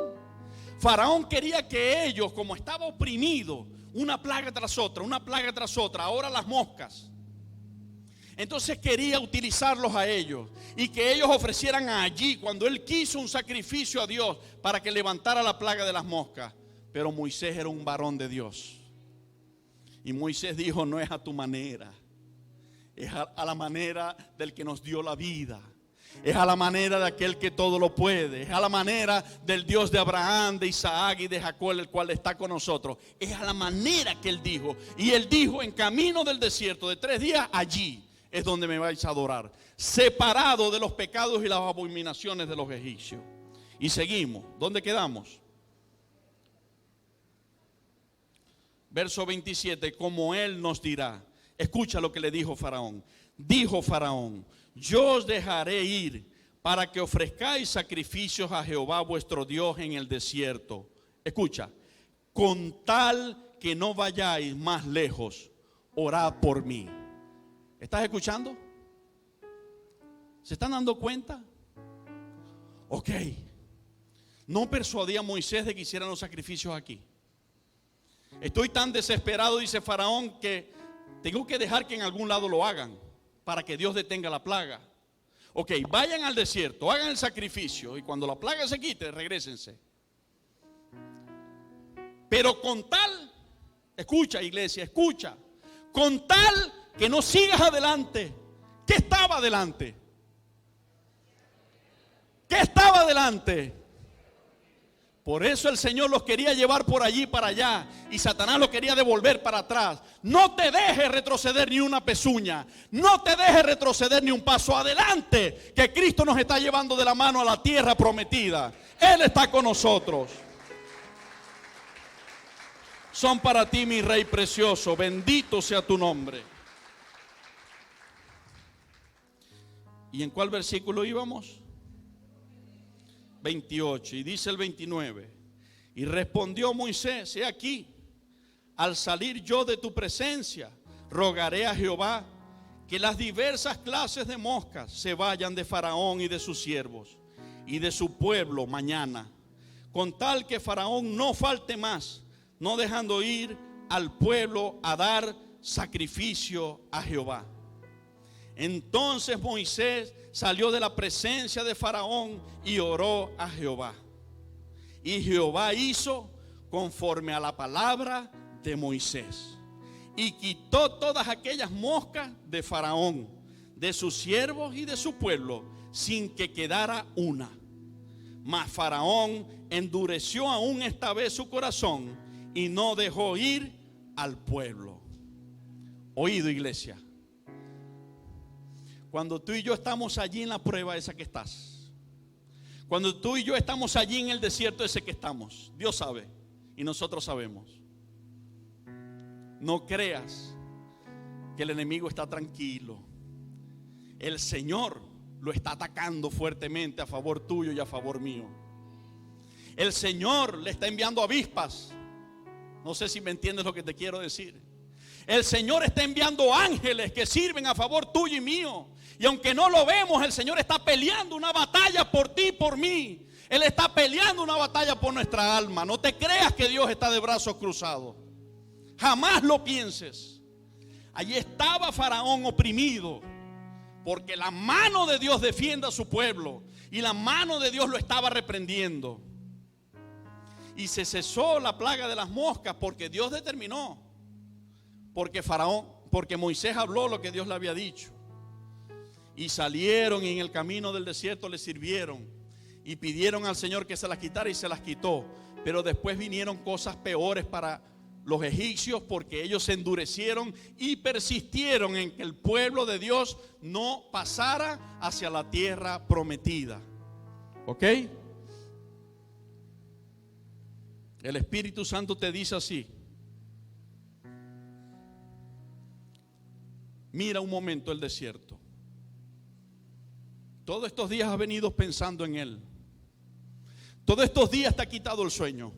Faraón quería que ellos, como estaba oprimido, una plaga tras otra, una plaga tras otra, ahora las moscas. Entonces quería utilizarlos a ellos y que ellos ofrecieran allí, cuando él quiso, un sacrificio a Dios para que levantara la plaga de las moscas. Pero Moisés era un varón de Dios. Y Moisés dijo: no es a tu manera, es a la manera del que nos dio la vida. Es a la manera de aquel que todo lo puede. Es a la manera del Dios de Abraham, de Isaac y de Jacob, el cual está con nosotros. Es a la manera que él dijo. Y él dijo: en camino del desierto de 3 días, allí es donde me vais a adorar, separado de los pecados y las abominaciones de los egipcios. Y seguimos. ¿Dónde quedamos? Verso 27. Como él nos dirá. Escucha lo que le dijo Faraón. Dijo Faraón: yo os dejaré ir para que ofrezcáis sacrificios a Jehová vuestro Dios en el desierto. Escucha, con tal que no vayáis más lejos, orad por mí. ¿Estás escuchando? ¿Se están dando cuenta? Ok. No persuadí a Moisés de que hicieran los sacrificios aquí. Estoy tan desesperado, dice Faraón, que tengo que dejar que en algún lado lo hagan para que Dios detenga la plaga. Ok, vayan al desierto, hagan el sacrificio y cuando la plaga se quite, regrésense. Pero con tal, escucha iglesia, escucha, con tal que no sigas adelante. ¿Qué estaba adelante? ¿Qué estaba adelante? Por eso el Señor los quería llevar por allí para allá y Satanás los quería devolver para atrás. No te dejes retroceder ni una pezuña, no te dejes retroceder ni un paso adelante, que Cristo nos está llevando de la mano a la tierra prometida. Él está con nosotros. Son para ti, mi Rey precioso, bendito sea tu nombre. ¿Y en cuál versículo íbamos? 28, y dice el 29: y respondió Moisés: he aquí, al salir yo de tu presencia, rogaré a Jehová que las diversas clases de moscas se vayan de Faraón y de sus siervos y de su pueblo mañana, con tal que Faraón no falte más, no dejando ir al pueblo a dar sacrificio a Jehová. Entonces Moisés salió de la presencia de Faraón y oró a Jehová. Y Jehová hizo conforme a la palabra de Moisés. Y quitó todas aquellas moscas de Faraón, de sus siervos y de su pueblo, sin que quedara una. Mas Faraón endureció aún esta vez su corazón y no dejó ir al pueblo. Oído, iglesia. Cuando tú y yo estamos allí en la prueba esa que estás, cuando tú y yo estamos allí en el desierto ese que estamos, Dios sabe y nosotros sabemos. No creas que el enemigo está tranquilo. El Señor lo está atacando fuertemente a favor tuyo y a favor mío. El Señor le está enviando avispas. No sé si me entiendes lo que te quiero decir. El Señor está enviando ángeles que sirven a favor tuyo y mío. Y aunque no lo vemos, el Señor está peleando una batalla por ti y por mí. Él está peleando una batalla por nuestra alma. No te creas que Dios está de brazos cruzados. Jamás lo pienses. Allí estaba Faraón oprimido, porque la mano de Dios defiende a su pueblo y la mano de Dios lo estaba reprendiendo. Y se cesó la plaga de las moscas porque Dios determinó, porque Moisés habló lo que Dios le había dicho. Y salieron y en el camino del desierto le sirvieron y pidieron al Señor que se las quitara y se las quitó. Pero después vinieron cosas peores para los egipcios, porque ellos se endurecieron y persistieron en que el pueblo de Dios no pasara hacia la tierra prometida. ¿Ok? El Espíritu Santo te dice así: mira un momento el desierto. Todos estos días has venido pensando en él. Todos estos días te ha quitado el sueño.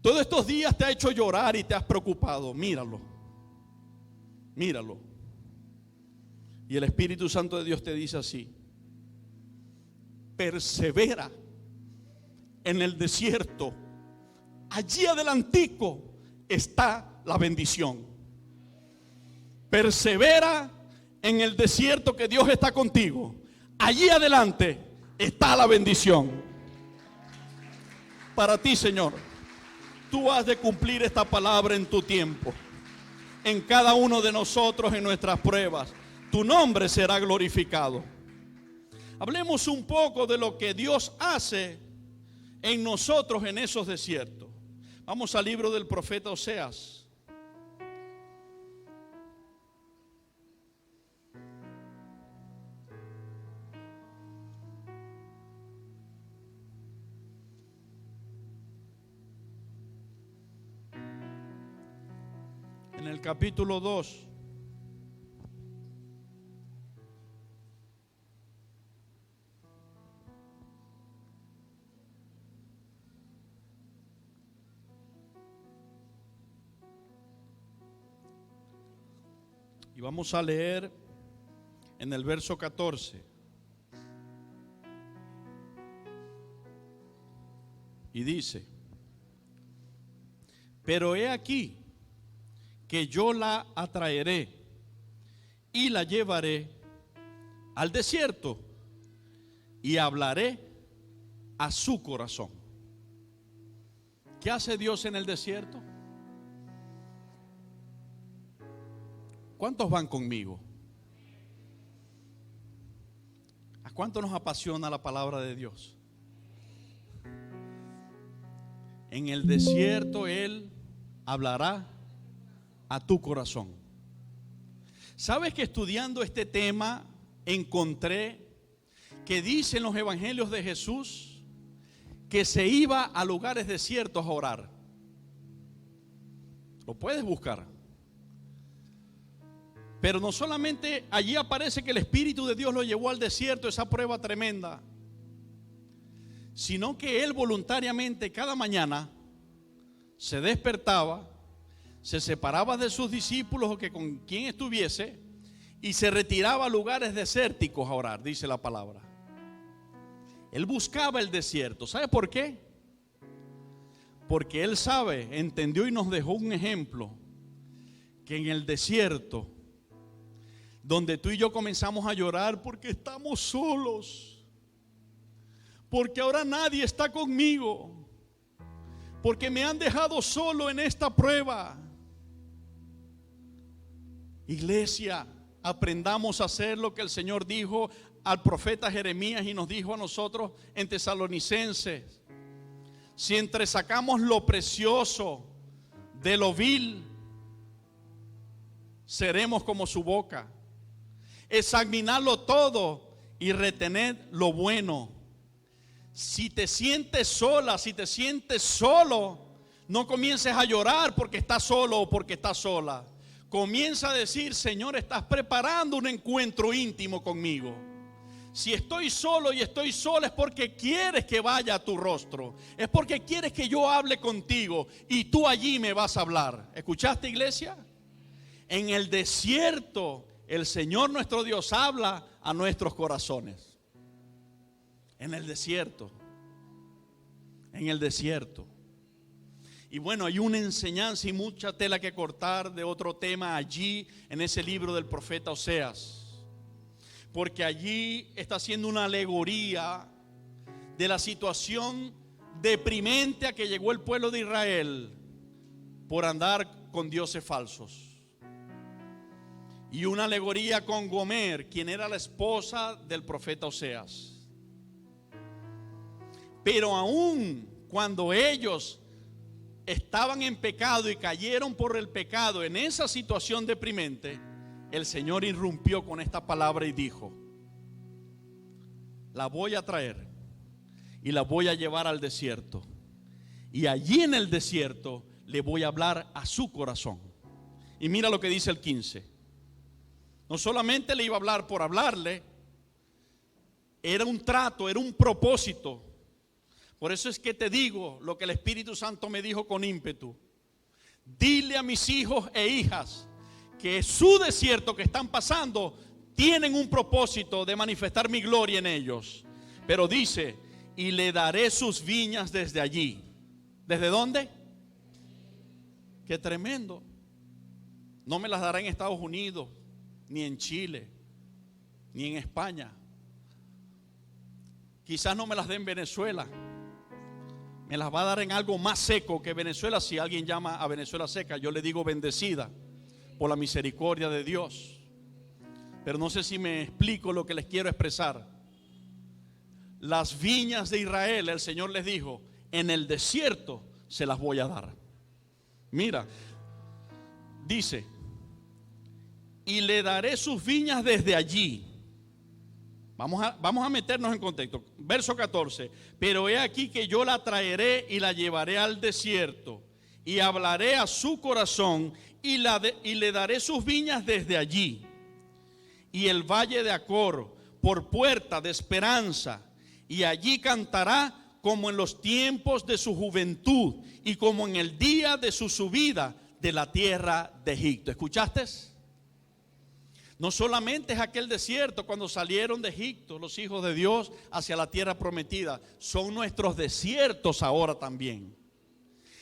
Todos estos días te ha hecho llorar y te has preocupado. Míralo. Míralo. Y el Espíritu Santo de Dios te dice así: persevera en el desierto. Allí adelantico está la bendición. Persevera en el desierto, que Dios está contigo. Allí adelante está la bendición. Para ti, Señor, tú has de cumplir esta palabra en tu tiempo. En cada uno de nosotros, en nuestras pruebas, tu nombre será glorificado. Hablemos un poco de lo que Dios hace en nosotros en esos desiertos. Vamos al libro del profeta Oseas. En el capítulo 2. Y vamos a leer en el verso 14. Y dice: pero he aquí que yo la atraeré y la llevaré al desierto y hablaré a su corazón. ¿Qué hace Dios en el desierto? ¿Cuántos van conmigo? ¿A cuánto nos apasiona la palabra de Dios? En el desierto Él hablará a tu corazón. ¿Sabes que estudiando este tema encontré que dicen los evangelios de Jesús que se iba a lugares desiertos a orar? Lo puedes buscar. Pero no solamente allí aparece que el Espíritu de Dios lo llevó al desierto, esa prueba tremenda, sino que Él voluntariamente cada mañana se despertaba, se separaba de sus discípulos o que con quien estuviese y se retiraba a lugares desérticos a orar, dice la palabra. Él buscaba el desierto. ¿Sabe por qué? Porque Él sabe, entendió y nos dejó un ejemplo, que en el desierto, donde tú y yo comenzamos a llorar porque estamos solos, porque ahora nadie está conmigo, porque me han dejado solo en esta prueba. Iglesia, aprendamos a hacer lo que el Señor dijo al profeta Jeremías y nos dijo a nosotros en Tesalonicenses. Si entresacamos lo precioso de lo vil, seremos como su boca. Examinadlo todo y retened lo bueno. Si te sientes sola, si te sientes solo, no comiences a llorar porque estás solo o porque estás sola. Comienza a decir: Señor, estás preparando un encuentro íntimo conmigo. Si estoy solo y estoy sola es porque quieres que vaya a tu rostro. Es porque quieres que yo hable contigo y tú allí me vas a hablar. ¿Escuchaste, iglesia? En el desierto el Señor nuestro Dios habla a nuestros corazones. En el desierto. En el desierto. Y bueno, hay una enseñanza y mucha tela que cortar de otro tema allí en ese libro del profeta Oseas. Porque allí está haciendo una alegoría de la situación deprimente a que llegó el pueblo de Israel por andar con dioses falsos. Y una alegoría con Gomer, quien era la esposa del profeta Oseas. Pero aún cuando ellos estaban en pecado y cayeron por el pecado en esa situación deprimente, el Señor irrumpió con esta palabra y dijo: la voy a traer y la voy a llevar al desierto, y allí en el desierto le voy a hablar a su corazón. Y mira lo que dice el 15. No solamente le iba a hablar por hablarle, era un trato, era un propósito. Por eso es que te digo lo que el Espíritu Santo me dijo con ímpetu: dile a mis hijos e hijas que su desierto que están pasando tienen un propósito de manifestar mi gloria en ellos. Pero dice: y le daré sus viñas desde allí. ¿Desde dónde? Qué tremendo. No me las dará en Estados Unidos, ni en Chile, ni en España. Quizás no me las dé en Venezuela. Me las va a dar en algo más seco que Venezuela. Si alguien llama a Venezuela seca, yo le digo bendecida por la misericordia de Dios. Pero no sé si me explico lo que les quiero expresar. Las viñas de Israel, el Señor les dijo: en el desierto se las voy a dar. Mira, dice: y le daré sus viñas desde allí. Vamos a meternos en contexto. Verso 14. Pero he aquí que yo la traeré y la llevaré al desierto, y hablaré a su corazón, y le daré sus viñas desde allí. Y el valle de Acor por puerta de esperanza, y allí cantará como en los tiempos de su juventud, y como en el día de su subida de la tierra de Egipto. ¿Escuchaste? No solamente es aquel desierto cuando salieron de Egipto los hijos de Dios hacia la tierra prometida, son nuestros desiertos ahora también.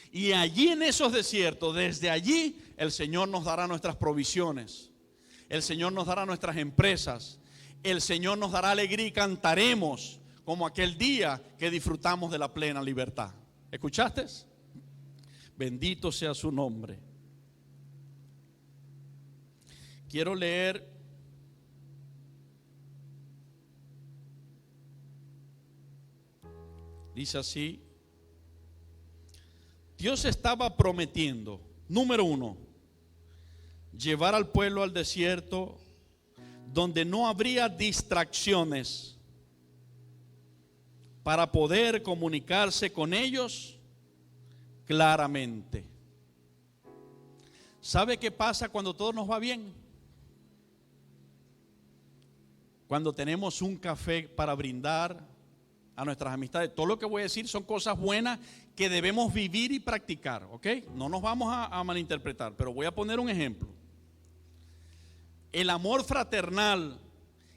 Y allí en esos desiertos, desde allí el Señor nos dará nuestras provisiones, el Señor nos dará nuestras empresas, el Señor nos dará alegría y cantaremos como aquel día que disfrutamos de la plena libertad. ¿Escuchaste? Bendito sea su nombre. Quiero leer dice así: Dios estaba prometiendo, número 1, llevar al pueblo al desierto donde no habría distracciones para poder comunicarse con ellos claramente. ¿Sabe qué pasa cuando todo nos va bien? Cuando tenemos un café para brindar a nuestras amistades. Todo lo que voy a decir son cosas buenas que debemos vivir y practicar, ¿ok? No nos vamos a malinterpretar, pero voy a poner un ejemplo. El amor fraternal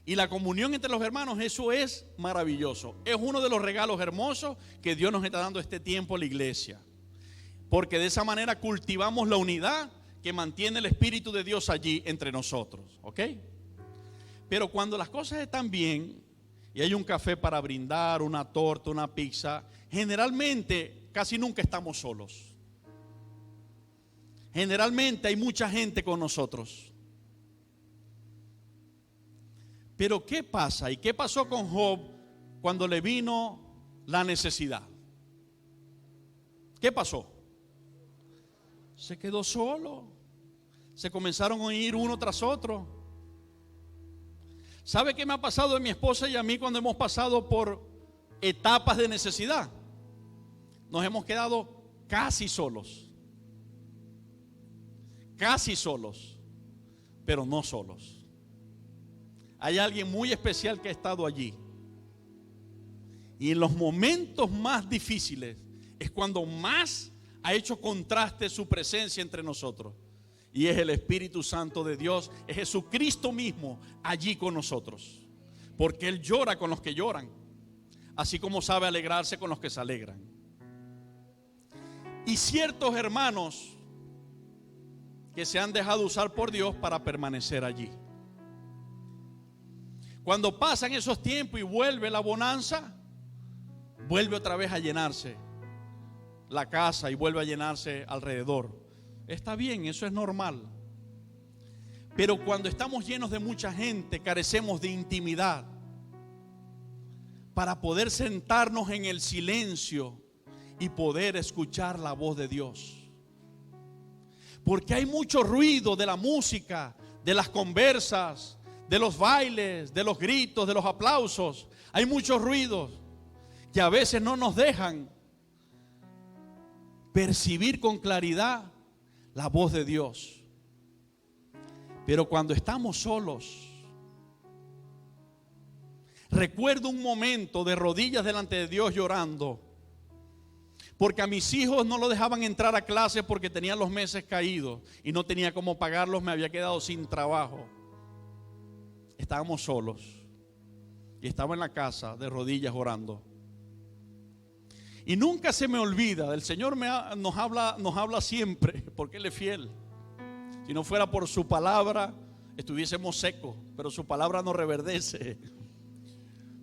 y la comunión entre los hermanos, eso es maravilloso. Es uno de los regalos hermosos que Dios nos está dando este tiempo a la iglesia. Porque de esa manera cultivamos la unidad que mantiene el Espíritu de Dios allí entre nosotros, ¿ok? Pero cuando las cosas están bien y hay un café para brindar, una torta, una pizza, generalmente casi nunca estamos solos. Generalmente hay mucha gente con nosotros. Pero ¿qué pasa? ¿Y qué pasó con Job cuando le vino la necesidad? ¿Qué pasó? Se quedó solo. Se comenzaron a ir uno tras otro. ¿Sabe qué me ha pasado a mi esposa y a mí cuando hemos pasado por etapas de necesidad? Nos hemos quedado casi solos. Casi solos, pero no solos. Hay alguien muy especial que ha estado allí. Y en los momentos más difíciles es cuando más ha hecho contraste su presencia entre nosotros. Y es el Espíritu Santo de Dios, es Jesucristo mismo allí con nosotros. Porque Él llora con los que lloran, así como sabe alegrarse con los que se alegran. Y ciertos hermanos que se han dejado usar por Dios para permanecer allí. Cuando pasan esos tiempos y vuelve la bonanza, vuelve otra vez a llenarse la casa y vuelve a llenarse alrededor. Está bien, eso es normal. Pero cuando estamos llenos de mucha gente, carecemos de intimidad para poder sentarnos en el silencio y poder escuchar la voz de Dios. Porque hay mucho ruido de la música, de las conversas, de los bailes, de los gritos, de los aplausos. Hay muchos ruidos que a veces no nos dejan percibir con claridad la voz de Dios. Pero cuando estamos solos, recuerdo un momento de rodillas delante de Dios llorando, porque a mis hijos no lo dejaban entrar a clase porque tenían los meses caídos y no tenía cómo pagarlos, me había quedado sin trabajo. Estábamos solos y estaba en la casa de rodillas orando. Y nunca se me olvida, el Señor nos habla siempre, porque Él es fiel. Si no fuera por su palabra, estuviésemos secos, pero su palabra nos reverdece.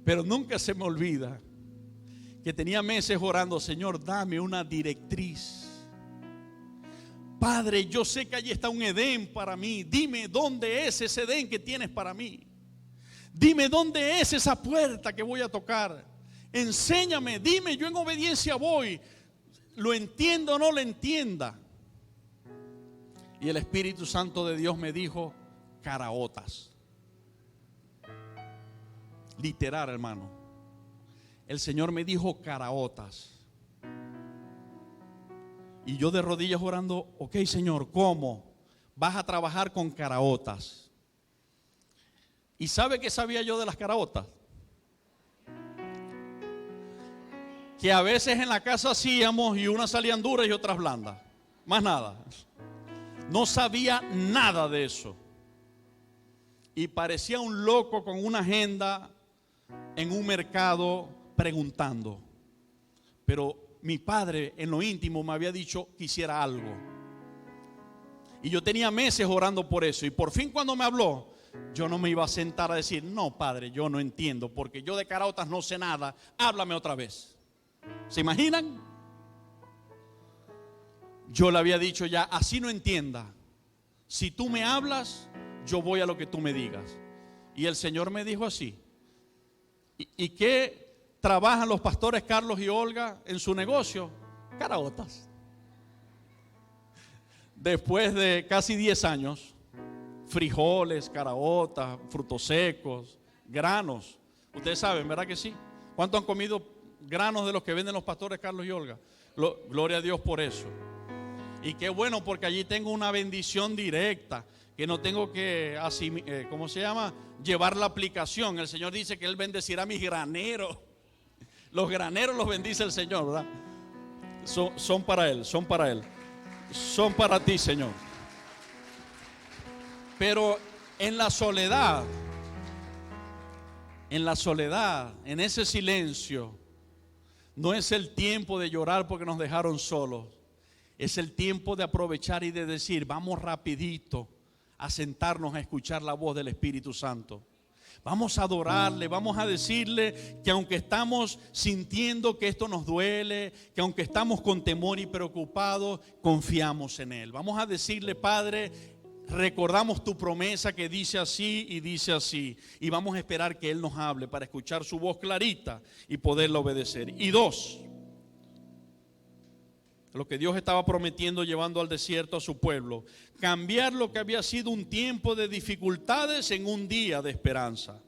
Pero nunca se me olvida que tenía meses orando: Señor, dame una directriz. Padre, yo sé que allí está un Edén para mí. Dime dónde es ese Edén que tienes para mí. Dime dónde es esa puerta que voy a tocar. Enséñame, dime, yo en obediencia voy. Lo entiendo o no lo entienda. Y el Espíritu Santo de Dios me dijo: caraotas. Literal, hermano. El Señor me dijo caraotas. Y yo de rodillas orando: ok, Señor, ¿cómo? Vas a trabajar con caraotas. ¿Y sabe qué sabía yo de las caraotas? Que a veces en la casa hacíamos y unas salían duras y otras blandas. Más nada. No sabía nada de eso. Y parecía un loco con una agenda en un mercado preguntando. Pero mi padre en lo íntimo me había dicho que hiciera algo. Y yo tenía meses orando por eso. Y por fin cuando me habló, yo no me iba a sentar a decir: no, padre, yo no entiendo, porque yo de caraotas no sé nada, háblame otra vez. ¿Se imaginan? Yo le había dicho ya: así no entienda. Si tú me hablas, yo voy a lo que tú me digas. Y el Señor me dijo así: ¿y qué trabajan los pastores Carlos y Olga en su negocio? Caraotas. Después de casi 10 años, frijoles, caraotas, frutos secos, granos. Ustedes saben, ¿verdad que sí? ¿Cuántos han comido granos de los que venden los pastores Carlos y Olga? Gloria a Dios por eso. Y qué bueno, porque allí tengo una bendición directa, que no tengo que ¿cómo se llama? Llevar la aplicación. El Señor dice que Él bendecirá mis graneros. Los graneros los bendice el Señor, ¿verdad? Son para Él, son para Él. Son para ti, Señor. Pero en la soledad, en ese silencio, no es el tiempo de llorar porque nos dejaron solos. Es el tiempo de aprovechar y de decir: vamos rapidito a sentarnos a escuchar la voz del Espíritu Santo. Vamos a adorarle, vamos a decirle que aunque estamos sintiendo que esto nos duele, que aunque estamos con temor y preocupados, confiamos en Él. Vamos a decirle: Padre, recordamos tu promesa que dice así y dice así. Y vamos a esperar que Él nos hable para escuchar su voz clarita y poderla obedecer. Y dos, lo que Dios estaba prometiendo llevando al desierto a su pueblo: cambiar lo que había sido un tiempo de dificultades en un día de esperanza.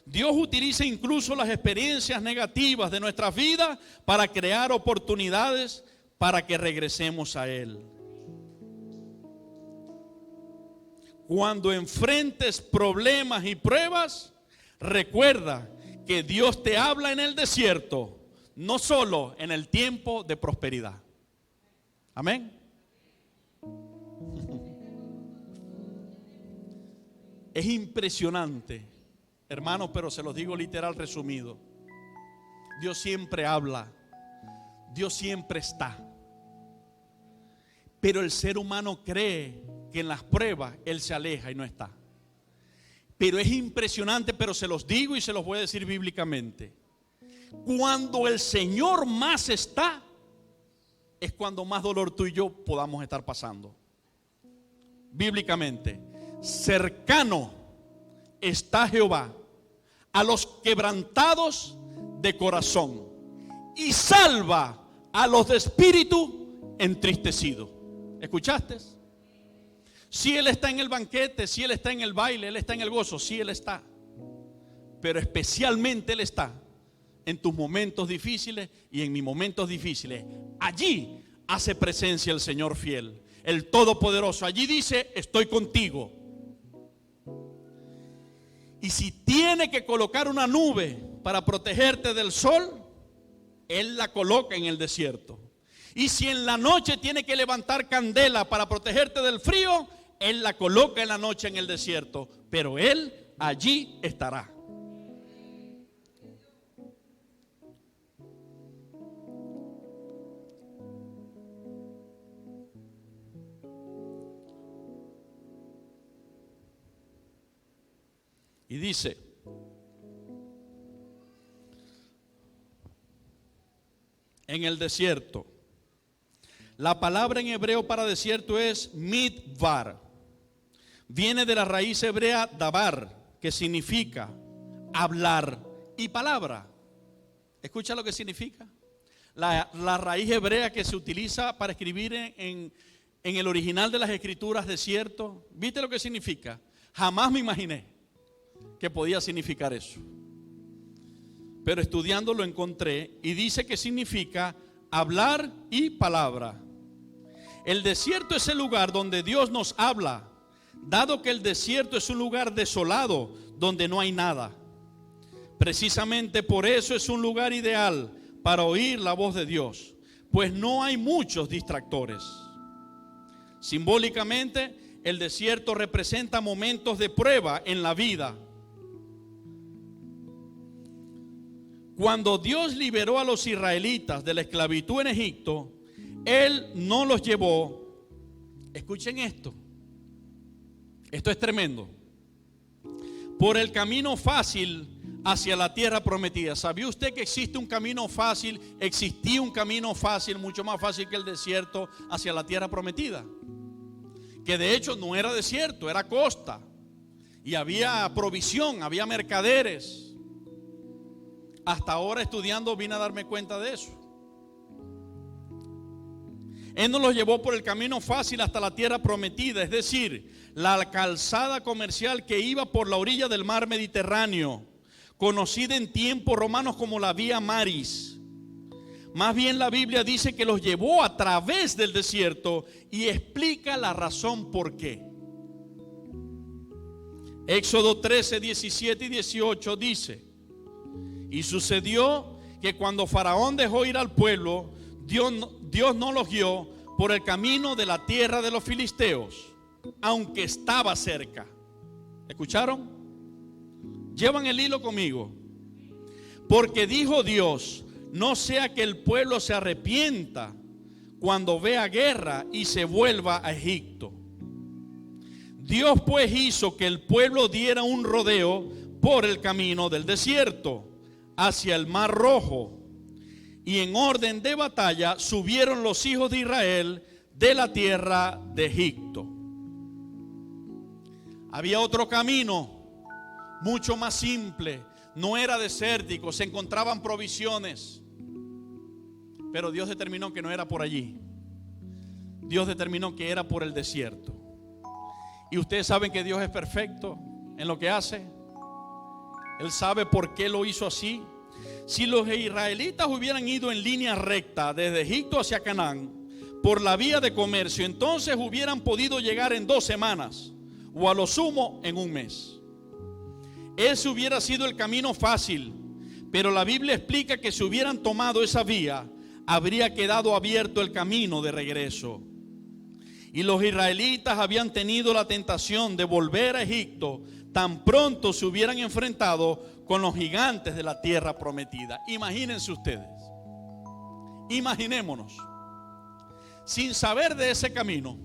Dios utiliza incluso las experiencias negativas de nuestras vidas para crear oportunidades para que regresemos a Él. Cuando enfrentes problemas y pruebas, recuerda que Dios te habla en el desierto, no solo en el tiempo de prosperidad. Amén. Es impresionante, hermanos, pero se los digo literal resumido. Dios siempre habla, Dios siempre está. Pero el ser humano cree que en las pruebas Él se aleja y no está. Pero es impresionante, pero se los digo y se los voy a decir bíblicamente. Cuando el Señor más está, es cuando más dolor tú y yo podamos estar pasando. Bíblicamente, cercano está Jehová a los quebrantados de corazón y salva a los de espíritu entristecido. ¿Escuchaste? Si Él está en el banquete, si Él está en el baile, Él está en el gozo, sí Él está. Pero especialmente Él está en tus momentos difíciles y en mis momentos difíciles. Allí hace presencia el Señor fiel, el Todopoderoso. Allí dice: estoy contigo. Y si tiene que colocar una nube para protegerte del sol, Él la coloca en el desierto. Y si en la noche tiene que levantar candela para protegerte del frío, Él la coloca en la noche en el desierto. Pero Él allí estará. Y dice: en el desierto. La palabra en hebreo para desierto es midbar. Viene de la raíz hebrea dabar, que significa hablar y palabra. ¿Escucha lo que significa? La raíz hebrea que se utiliza para escribir en el original de las escrituras desierto. ¿Viste lo que significa? Jamás me imaginé que podía significar eso. Pero estudiando lo encontré y dice que significa hablar y palabra. El desierto es el lugar donde Dios nos habla, dado que el desierto es un lugar desolado donde no hay nada. Precisamente por eso es un lugar ideal para oír la voz de Dios, pues no hay muchos distractores. Simbólicamente, el desierto representa momentos de prueba en la vida. Cuando Dios liberó a los israelitas de la esclavitud en Egipto, Él no los llevó. Escuchen esto. Esto es tremendo. Por el camino fácil hacia la tierra prometida. ¿Sabía usted que existe un camino fácil? Existía un camino fácil, mucho más fácil que el desierto, hacia la tierra prometida. Que de hecho no era desierto, era costa. Y había provisión, había mercaderes. Hasta ahora estudiando vine a darme cuenta de eso. Él nos los llevó por el camino fácil hasta la tierra prometida, es decir, la calzada comercial que iba por la orilla del mar Mediterráneo, conocida en tiempos romanos como la Vía Maris. Más bien la Biblia dice que los llevó a través del desierto y explica la razón por qué. Éxodo 13, 17 y 18 dice: y sucedió que cuando Faraón dejó ir al pueblo, Dios no los guió por el camino de la tierra de los filisteos, aunque estaba cerca. ¿Escucharon? Llevan el hilo conmigo. Porque dijo Dios: no sea que el pueblo se arrepienta cuando vea guerra y se vuelva a Egipto. Dios pues hizo que el pueblo diera un rodeo por el camino del desierto hacia el Mar Rojo. Y en orden de batalla subieron los hijos de Israel de la tierra de Egipto. Había otro camino, mucho más simple, no era desértico, se encontraban provisiones, pero Dios determinó que no era por allí. Dios determinó que era por el desierto. Y ustedes saben que Dios es perfecto en lo que hace. Él sabe por qué lo hizo así. Si los israelitas hubieran ido en línea recta desde Egipto hacia Canaán por la vía de comercio, entonces hubieran podido llegar en 2 semanas o a lo sumo en un mes. Ese hubiera sido el camino fácil, pero la Biblia explica que si hubieran tomado esa vía, habría quedado abierto el camino de regreso. Y los israelitas habían tenido la tentación de volver a Egipto tan pronto se hubieran enfrentado con los gigantes de la tierra prometida. Imagínense ustedes, imaginémonos, sin saber de ese camino,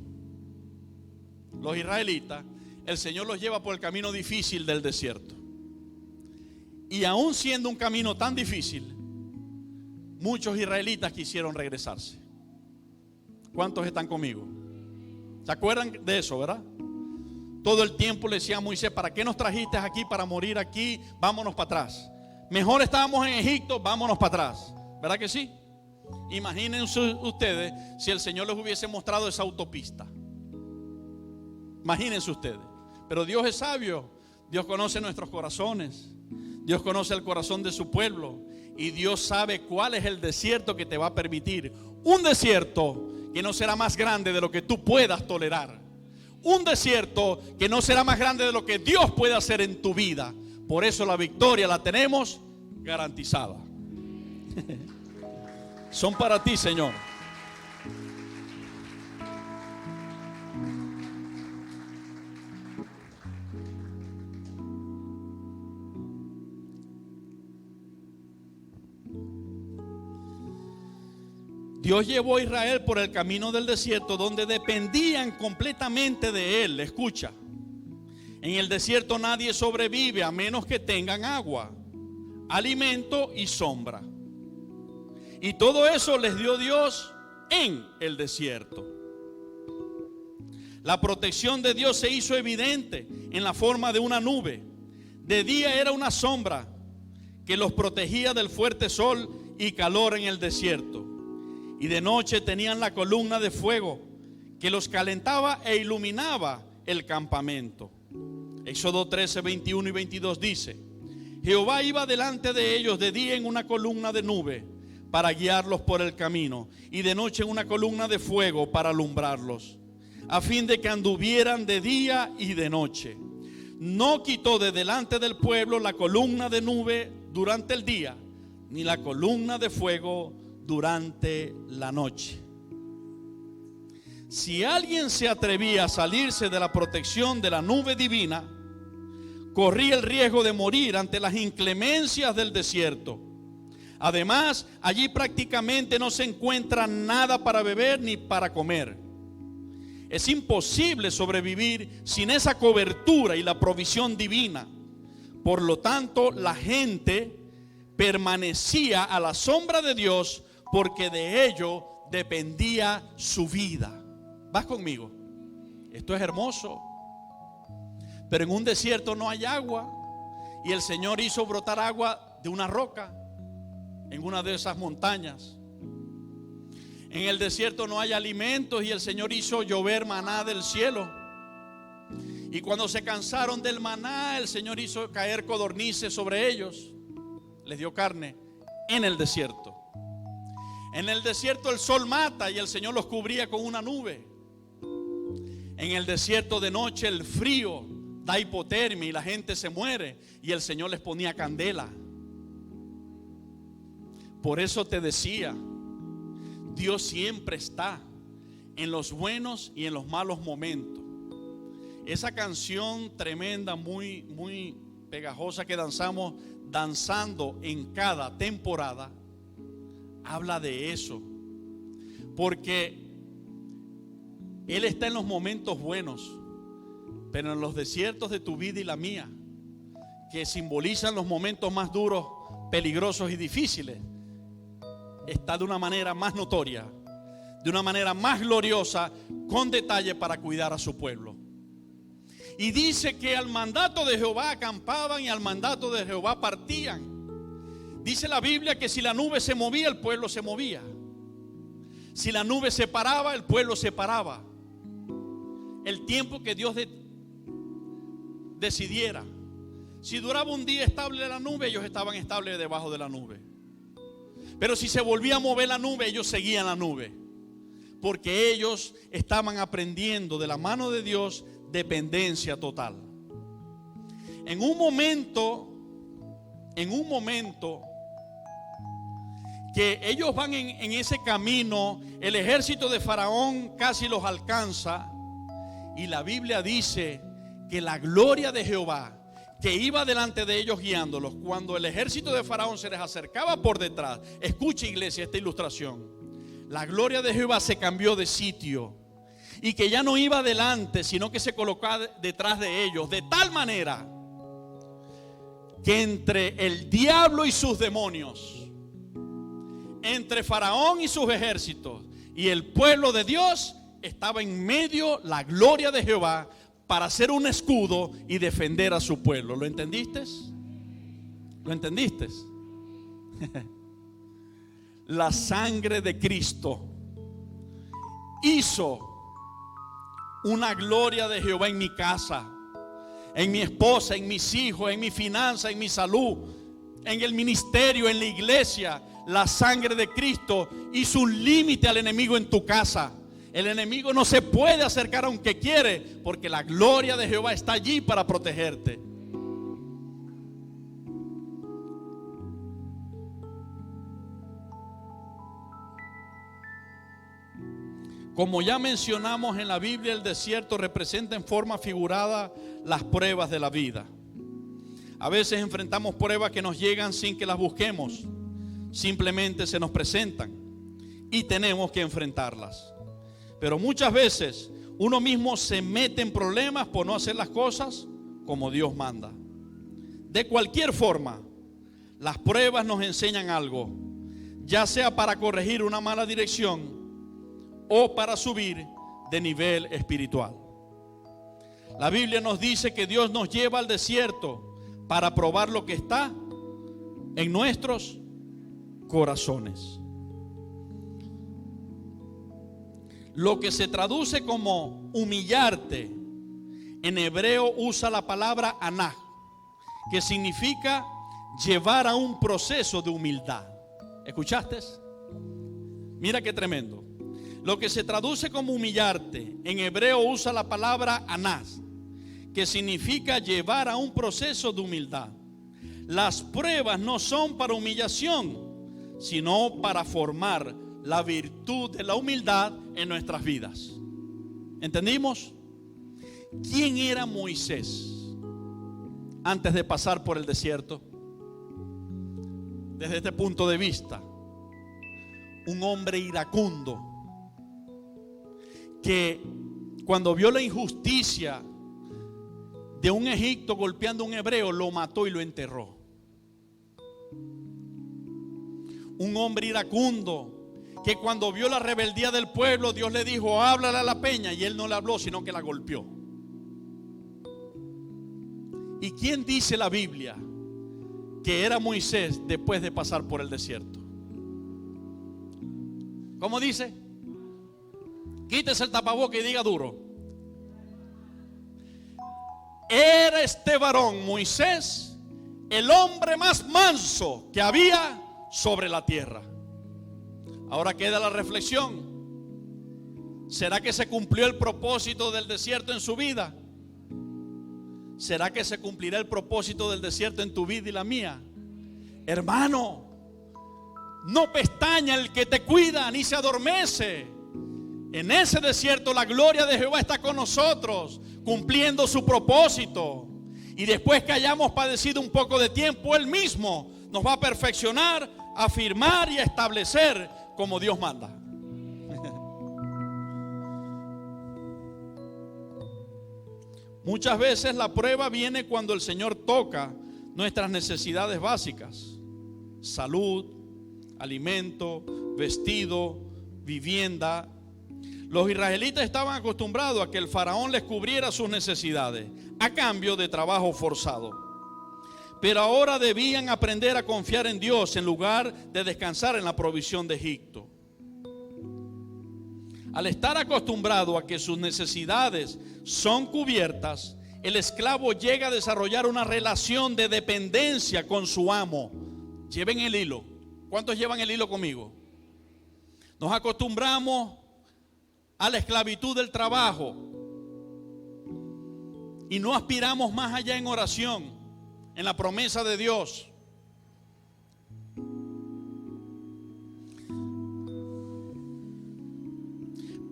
los israelitas, el Señor los lleva por el camino difícil del desierto. Y aún siendo un camino tan difícil, muchos israelitas quisieron regresarse. ¿Cuántos están conmigo? ¿Se acuerdan de eso, verdad? Todo el tiempo le decía a Moisés: ¿para qué nos trajiste aquí para morir aquí? Vámonos para atrás. Mejor estábamos en Egipto, vámonos para atrás. ¿Verdad que sí? Imagínense ustedes si el Señor les hubiese mostrado esa autopista. Imagínense ustedes. Pero Dios es sabio. Dios conoce nuestros corazones. Dios conoce el corazón de su pueblo. Y Dios sabe cuál es el desierto que te va a permitir. Un desierto que no será más grande de lo que tú puedas tolerar. Un desierto que no será más grande de lo que Dios puede hacer en tu vida. Por eso la victoria la tenemos garantizada. Son para ti, Señor. Dios llevó a Israel por el camino del desierto donde dependían completamente de Él. Escucha, en el desierto nadie sobrevive a menos que tengan agua, alimento y sombra. Y todo eso les dio Dios en el desierto. La protección de Dios se hizo evidente en la forma de una nube. De día era una sombra que los protegía del fuerte sol y calor en el desierto. Y de noche tenían la columna de fuego que los calentaba e iluminaba el campamento. Éxodo 13, 21 y 22 dice: Jehová iba delante de ellos de día en una columna de nube para guiarlos por el camino, y de noche en una columna de fuego para alumbrarlos, a fin de que anduvieran de día y de noche. No quitó de delante del pueblo la columna de nube durante el día, ni la columna de fuego durante la noche. Si alguien se atrevía a salirse de la protección de la nube divina, corría el riesgo de morir ante las inclemencias del desierto. Además, allí prácticamente no se encuentra nada para beber ni para comer. Es imposible sobrevivir sin esa cobertura y la provisión divina. Por lo tanto, la gente permanecía a la sombra de Dios porque de ello dependía su vida. ¿Vas conmigo? Esto es hermoso. Pero en un desierto no hay agua, y el Señor hizo brotar agua de una roca en una de esas montañas. En el desierto no hay alimentos, y el Señor hizo llover maná del cielo. Y cuando se cansaron del maná, el Señor hizo caer codornices sobre ellos. Les dio carne en el desierto. En el desierto el sol mata, y el Señor los cubría con una nube. En el desierto de noche el frío da hipotermia y la gente se muere, y el Señor les ponía candela. Por eso te decía, Dios siempre está en los buenos y en los malos momentos. Esa canción tremenda, muy pegajosa que danzando en cada temporada, habla de eso. Porque Él está en los momentos buenos, pero en los desiertos de tu vida y la mía, que simbolizan los momentos más duros, peligrosos y difíciles, está de una manera más notoria, de una manera más gloriosa, con detalle para cuidar a su pueblo. Y dice que al mandato de Jehová acampaban y al mandato de Jehová partían. Dice la Biblia que si la nube se movía, el pueblo se movía. Si la nube se paraba, el pueblo se paraba. El tiempo que Dios decidiera. Si duraba un día estable la nube, ellos estaban estables debajo de la nube. Pero si se volvía a mover la nube, ellos seguían la nube. Porque ellos estaban aprendiendo de la mano de Dios dependencia total. En un momento que ellos van en ese camino, el ejército de Faraón casi los alcanza. Y la Biblia dice que la gloria de Jehová, que iba delante de ellos guiándolos, cuando el ejército de Faraón se les acercaba por detrás, escucha, iglesia, esta ilustración, la gloria de Jehová se cambió de sitio y que ya no iba adelante, sino que se colocaba detrás de ellos, de tal manera que entre el diablo y sus demonios, entre Faraón y sus ejércitos y el pueblo de Dios, estaba en medio la gloria de Jehová para hacer un escudo y defender a su pueblo. ¿Lo entendiste? ¿Lo entendiste? La sangre de Cristo hizo una gloria de Jehová en mi casa, en mi esposa, en mis hijos, en mi finanza, en mi salud, en el ministerio, en la iglesia. La sangre de Cristo hizo un límite al enemigo en tu casa. El enemigo no se puede acercar aunque quiere, porque la gloria de Jehová está allí para protegerte. Como ya mencionamos en la Biblia, el desierto representa en forma figurada las pruebas de la vida. A veces enfrentamos pruebas que nos llegan sin que las busquemos. Simplemente se nos presentan y tenemos que enfrentarlas. Pero muchas veces uno mismo se mete en problemas por no hacer las cosas como Dios manda. De cualquier forma, las pruebas nos enseñan algo, ya sea para corregir una mala dirección o para subir de nivel espiritual. La Biblia nos dice que Dios nos lleva al desierto para probar lo que está en nuestros corazones. Lo que se traduce como humillarte, en hebreo usa la palabra anah, que significa llevar a un proceso de humildad. ¿Escuchaste? Mira qué tremendo. Lo que se traduce como humillarte, en hebreo usa la palabra anah, que significa llevar a un proceso de humildad. Las pruebas no son para humillación, sino para formar la virtud de la humildad en nuestras vidas. ¿Entendimos? ¿Quién era Moisés antes de pasar por el desierto? Desde este punto de vista, un hombre iracundo que cuando vio la injusticia de un Egipto golpeando a un hebreo, lo mató y lo enterró. Un hombre iracundo que cuando vio la rebeldía del pueblo, Dios le dijo, háblale a la peña, y él no le habló, sino que la golpeó. ¿Y quién dice la Biblia que era Moisés después de pasar por el desierto? ¿Cómo dice? Quítese el tapaboca y diga duro. Era este varón, Moisés, el hombre más manso que había sobre la tierra. Ahora queda la reflexión. ¿Será que se cumplió el propósito del desierto en su vida? ¿Será que se cumplirá el propósito del desierto en tu vida y la mía? Hermano, no pestaña el que te cuida, ni se adormece. En ese desierto la gloria de Jehová está con nosotros, cumpliendo su propósito. Y después que hayamos padecido un poco de tiempo, Él mismo nos va a perfeccionar, a afirmar y a establecer como Dios manda. Muchas veces la prueba viene cuando el Señor toca nuestras necesidades básicas: salud, alimento, vestido, vivienda. Los israelitas estaban acostumbrados a que el faraón les cubriera sus necesidades a cambio de trabajo forzado. Pero ahora debían aprender a confiar en Dios en lugar de descansar en la provisión de Egipto. Al estar acostumbrado a que sus necesidades son cubiertas, el esclavo llega a desarrollar una relación de dependencia con su amo. Lleven el hilo. ¿Cuántos llevan el hilo conmigo? Nos acostumbramos a la esclavitud del trabajo y no aspiramos más allá en oración, en la promesa de Dios.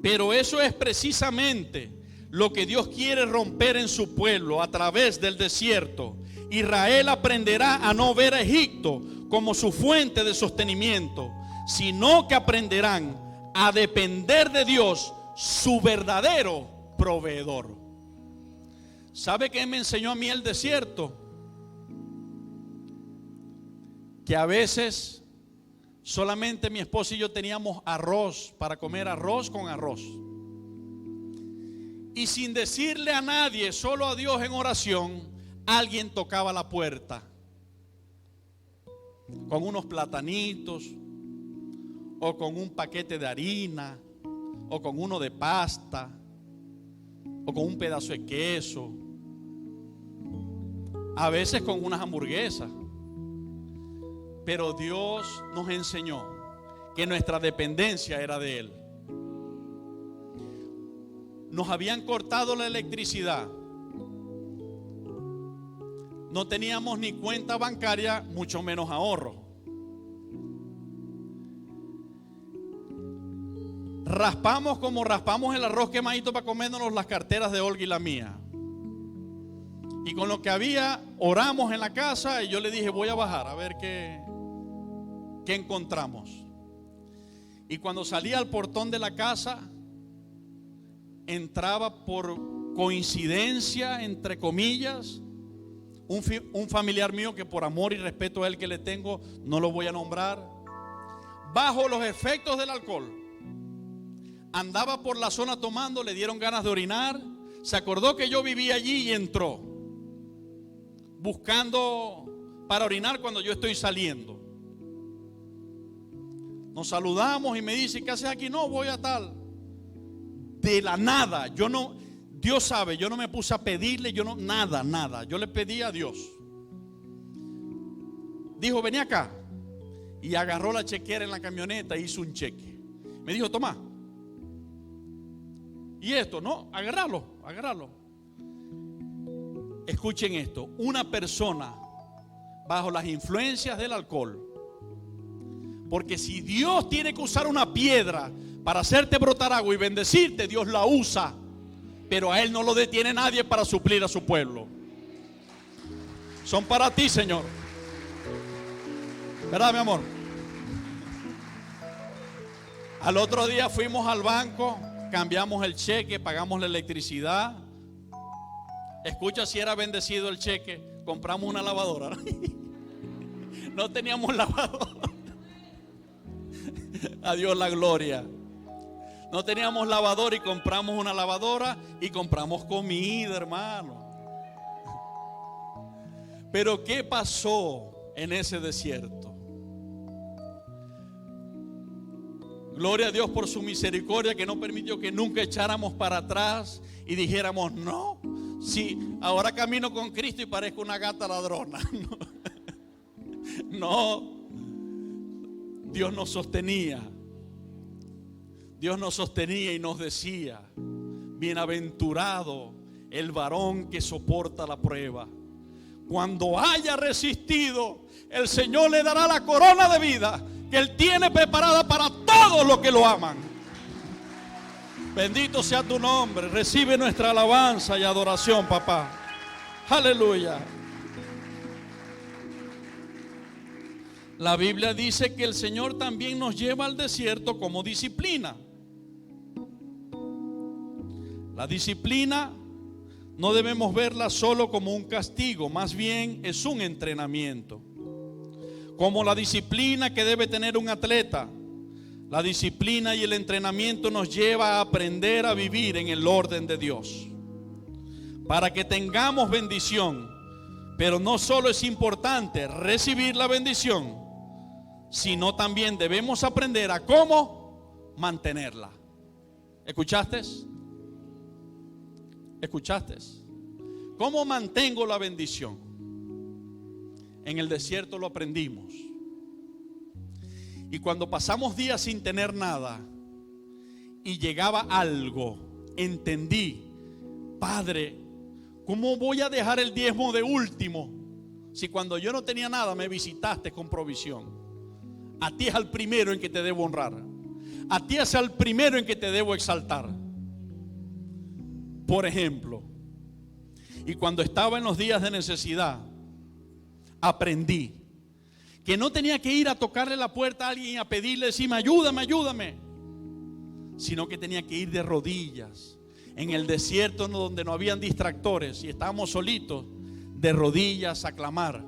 Pero eso es precisamente lo que Dios quiere romper en su pueblo a través del desierto. Israel aprenderá a no ver a Egipto como su fuente de sostenimiento, sino que aprenderán a depender de Dios, su verdadero proveedor. ¿Sabe qué me enseñó a mí el desierto? Que a veces solamente mi esposa y yo teníamos arroz para comer, arroz con arroz. Y sin decirle a nadie, solo a Dios en oración, alguien tocaba la puerta con unos platanitos, o con un paquete de harina, o con uno de pasta, o con un pedazo de queso, a veces con unas hamburguesas. Pero Dios nos enseñó que nuestra dependencia era de Él. Nos habían cortado la electricidad. No teníamos ni cuenta bancaria, mucho menos ahorro. Raspamos como raspamos el arroz quemadito para comérnoslos las carteras de Olga y la mía. Y con lo que había, oramos en la casa y yo le dije, voy a bajar a ver qué encontramos. Y cuando salía al portón de la casa, entraba por coincidencia, entre comillas, un familiar mío que por amor y respeto a él que le tengo, no lo voy a nombrar, bajo los efectos del alcohol. Andaba por la zona tomando, le dieron ganas de orinar, se acordó que yo vivía allí y entró, buscando para orinar cuando yo estoy saliendo. Nos saludamos y me dice, ¿qué haces aquí? No, voy a tal. De la nada, Dios sabe, yo no me puse a pedirle, nada. Yo le pedí a Dios. Dijo, vení acá. Y agarró la chequera en la camioneta e hizo un cheque. Me dijo, toma. Y esto, no, agárralo. Escuchen esto, una persona bajo las influencias del alcohol, porque si Dios tiene que usar una piedra para hacerte brotar agua y bendecirte, Dios la usa, pero a Él no lo detiene nadie para suplir a su pueblo. Son para ti, Señor. ¿Verdad, mi amor? Al otro día fuimos al banco, cambiamos el cheque, pagamos la electricidad. Escucha, si era bendecido el cheque, compramos una lavadora. No teníamos lavadora. A Dios la gloria. No teníamos lavadora y compramos una lavadora y compramos comida, hermano. Pero ¿qué pasó en ese desierto? Gloria a Dios por su misericordia, que no permitió que nunca echáramos para atrás y dijéramos, no, sí, ahora camino con Cristo y parezco una gata ladrona. No, Dios nos sostenía. Dios nos sostenía y nos decía, bienaventurado el varón que soporta la prueba. Cuando haya resistido, el Señor le dará la corona de vida que Él tiene preparada para todos los que lo aman. Bendito sea tu nombre. Recibe nuestra alabanza y adoración, papá. Aleluya. La Biblia dice que el Señor también nos lleva al desierto como disciplina. La disciplina no debemos verla solo como un castigo, más bien es un entrenamiento. Como la disciplina que debe tener un atleta, la disciplina y el entrenamiento nos lleva a aprender a vivir en el orden de Dios, para que tengamos bendición. Pero no solo es importante recibir la bendición, sino también debemos aprender a cómo mantenerla. ¿Escuchaste? ¿Escuchaste? ¿Cómo mantengo la bendición? En el desierto lo aprendimos. Y cuando pasamos días sin tener nada y llegaba algo, entendí: Padre, ¿cómo voy a dejar el diezmo de último si cuando yo no tenía nada me visitaste con provisión? A ti es al primero en que te debo honrar. A ti es al primero en que te debo exaltar. Por ejemplo, y cuando estaba en los días de necesidad, aprendí que no tenía que ir a tocarle la puerta a alguien y a pedirle, decirme, ayúdame, ayúdame, sino que tenía que ir de rodillas en el desierto donde no habían distractores y estábamos solitos, de rodillas a clamar,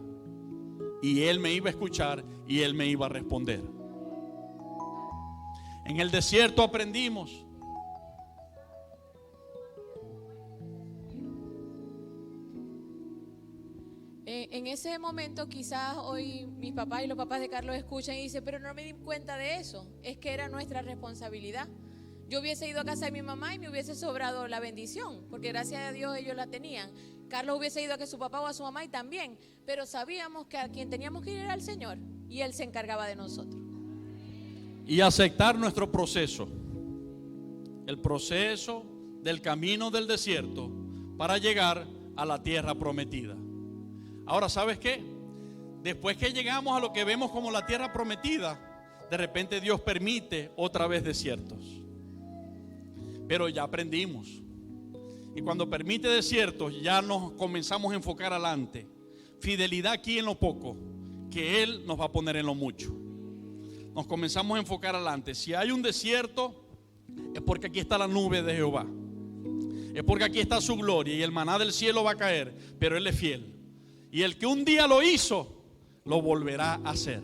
y Él me iba a escuchar y Él me iba a responder. En el desierto aprendimos en ese momento quizás hoy mis papás y los papás de Carlos escuchan y dicen, pero no me di cuenta de eso, es que era nuestra responsabilidad. Yo hubiese ido a casa de mi mamá y me hubiese sobrado la bendición, porque gracias a Dios ellos la tenían. Carlos hubiese ido a que su papá o a su mamá y también, pero sabíamos que a quien teníamos que ir era al Señor y Él se encargaba de nosotros. Y aceptar nuestro proceso, el proceso del camino del desierto para llegar a la tierra prometida. Ahora, ¿sabes qué? Después que llegamos a lo que vemos como la tierra prometida, de repente Dios permite otra vez desiertos. Pero ya aprendimos. Y cuando permite desiertos, ya nos comenzamos a enfocar adelante. Fidelidad aquí en lo poco, que Él nos va a poner en lo mucho. Nos comenzamos a enfocar adelante. Si hay un desierto, es porque aquí está la nube de Jehová. Es porque aquí está su gloria y el maná del cielo va a caer, pero Él es fiel. Y el que un día lo hizo, lo volverá a hacer.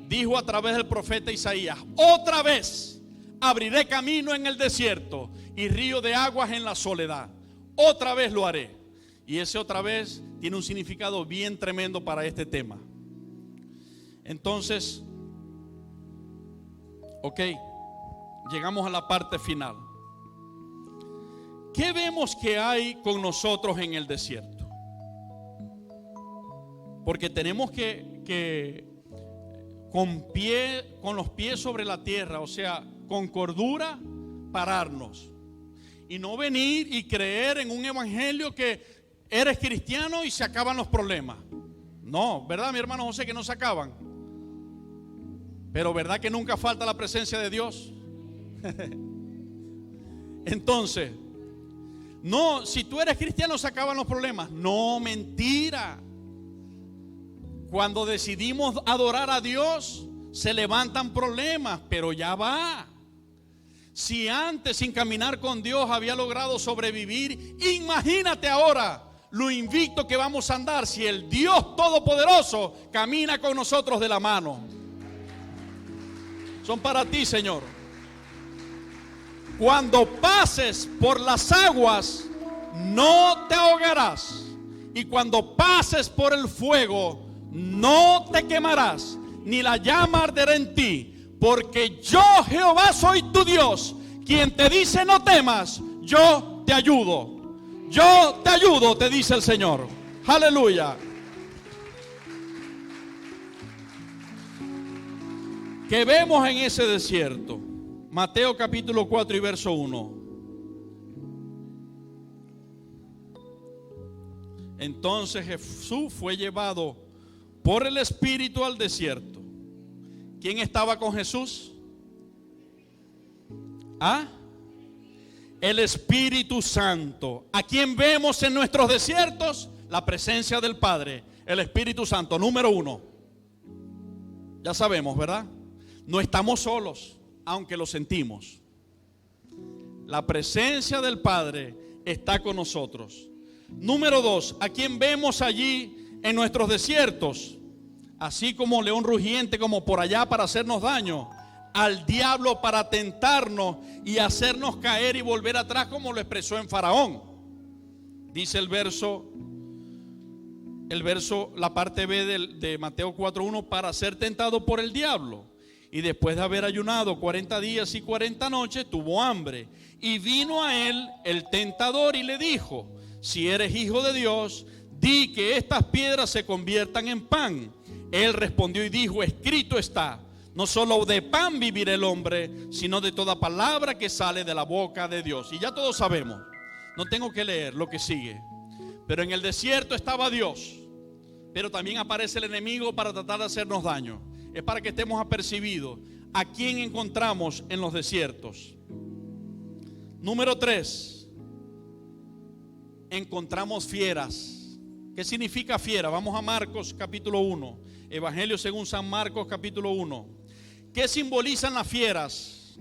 Dijo a través del profeta Isaías, otra vez abriré camino en el desierto y río de aguas en la soledad. Otra vez lo haré. Y ese otra vez tiene un significado bien tremendo para este tema. Entonces, ok, llegamos a la parte final. ¿Qué vemos que hay con nosotros en el desierto? Porque tenemos que con los pies sobre la tierra, o sea, con cordura, pararnos. Y no venir y creer en un evangelio que eres cristiano y se acaban los problemas. No, ¿verdad, mi hermano José, que no se acaban? Pero ¿verdad que nunca falta la presencia de Dios? Entonces, no, si tú eres cristiano se acaban los problemas. No, mentira. Cuando decidimos adorar a Dios, se levantan problemas, pero ya va. Si antes sin caminar con Dios había logrado sobrevivir, imagínate ahora lo invicto que vamos a andar si el Dios Todopoderoso camina con nosotros de la mano. Son para ti, Señor. Cuando pases por las aguas, no te ahogarás. Y cuando pases por el fuego, no te quemarás, ni la llama arderá en ti, porque yo, Jehová, soy tu Dios, quien te dice no temas, yo te ayudo. Yo te ayudo, te dice el Señor. Aleluya. ¿Qué vemos en ese desierto? Mateo capítulo 4 y verso 1. Entonces Jesús fue llevado por el Espíritu al desierto. ¿Quién estaba con Jesús? ¿Ah? El Espíritu Santo. ¿A quién vemos en nuestros desiertos? La presencia del Padre, el Espíritu Santo, número 1. Ya sabemos, ¿verdad? No estamos solos, aunque lo sentimos. La presencia del Padre está con nosotros. Número 2, ¿a quién vemos allí en nuestros desiertos? Así como león rugiente, como por allá para hacernos daño. Al diablo para tentarnos y hacernos caer y volver atrás, como lo expresó en Faraón. Dice el verso, la parte B de Mateo 4:1, para ser tentado por el diablo. Y después de haber ayunado 40 días y 40 noches, tuvo hambre. Y vino a él el tentador y le dijo: si eres hijo de Dios, di que estas piedras se conviertan en pan. Él respondió y dijo: escrito está, no solo de pan vivirá el hombre, sino de toda palabra que sale de la boca de Dios. Y ya todos sabemos, no tengo que leer lo que sigue. Pero en el desierto estaba Dios, pero también aparece el enemigo para tratar de hacernos daño. Es para que estemos apercibidos a quién encontramos en los desiertos. Número 3, encontramos fieras. ¿Qué significa fiera? Vamos a Marcos capítulo 1, Evangelio según San Marcos capítulo 1. ¿Qué simbolizan las fieras?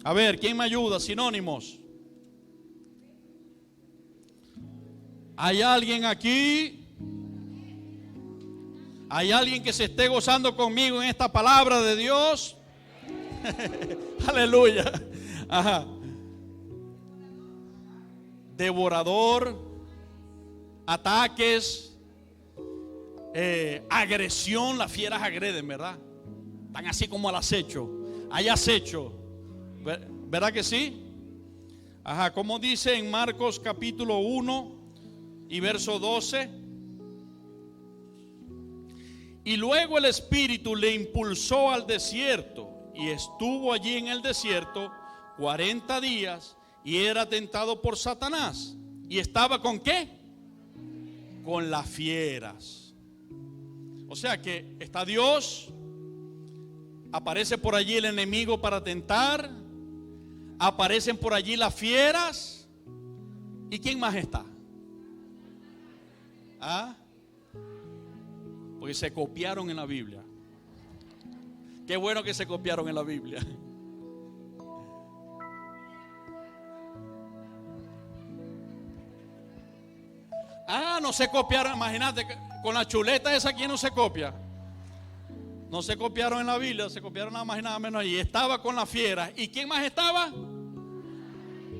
A ver, ¿quién me ayuda? Sinónimos. ¿Hay alguien aquí? ¿Hay alguien que se esté gozando conmigo en esta palabra de Dios? Aleluya. Ajá. Devorador, ataques, agresión. Las fieras agreden, ¿verdad? Están así como al acecho. Hay acecho, ¿verdad que sí? Ajá, como dice en Marcos capítulo 1 y verso 12. Y luego el Espíritu le impulsó al desierto, y estuvo allí en el desierto 40 días, y era tentado por Satanás. ¿Y estaba con qué? Con las fieras. O sea que está Dios, aparece por allí el enemigo para tentar, aparecen por allí las fieras. ¿Y quién más está? ¿Ah? Porque se copiaron en la Biblia. Qué bueno que se copiaron en la Biblia. Ah, no se copiaron. Imagínate, con la chuleta esa, ¿quién no se copia? No se copiaron en la Biblia, se copiaron nada más y nada menos allí. Estaba con las fieras. ¿Y quién más estaba?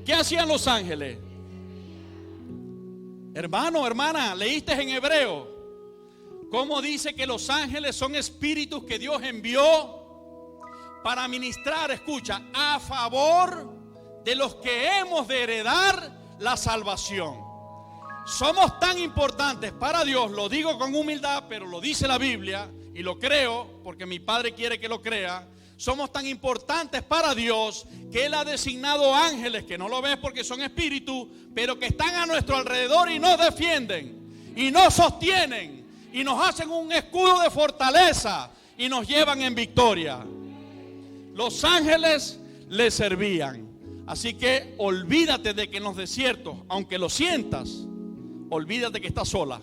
¿Qué hacían los ángeles? Hermano, hermana, leíste en Hebreo cómo dice que los ángeles son espíritus que Dios envió para ministrar, escucha, a favor de los que hemos de heredar la salvación. Somos tan importantes para Dios, lo digo con humildad, pero lo dice la Biblia y lo creo porque mi Padre quiere que lo crea. Somos tan importantes para Dios que Él ha designado ángeles que no lo ves porque son espíritus, pero que están a nuestro alrededor y nos defienden y nos sostienen y nos hacen un escudo de fortaleza y nos llevan en victoria. Los ángeles le servían. Así que olvídate de que en los desiertos, aunque lo sientas, olvídate que estás sola.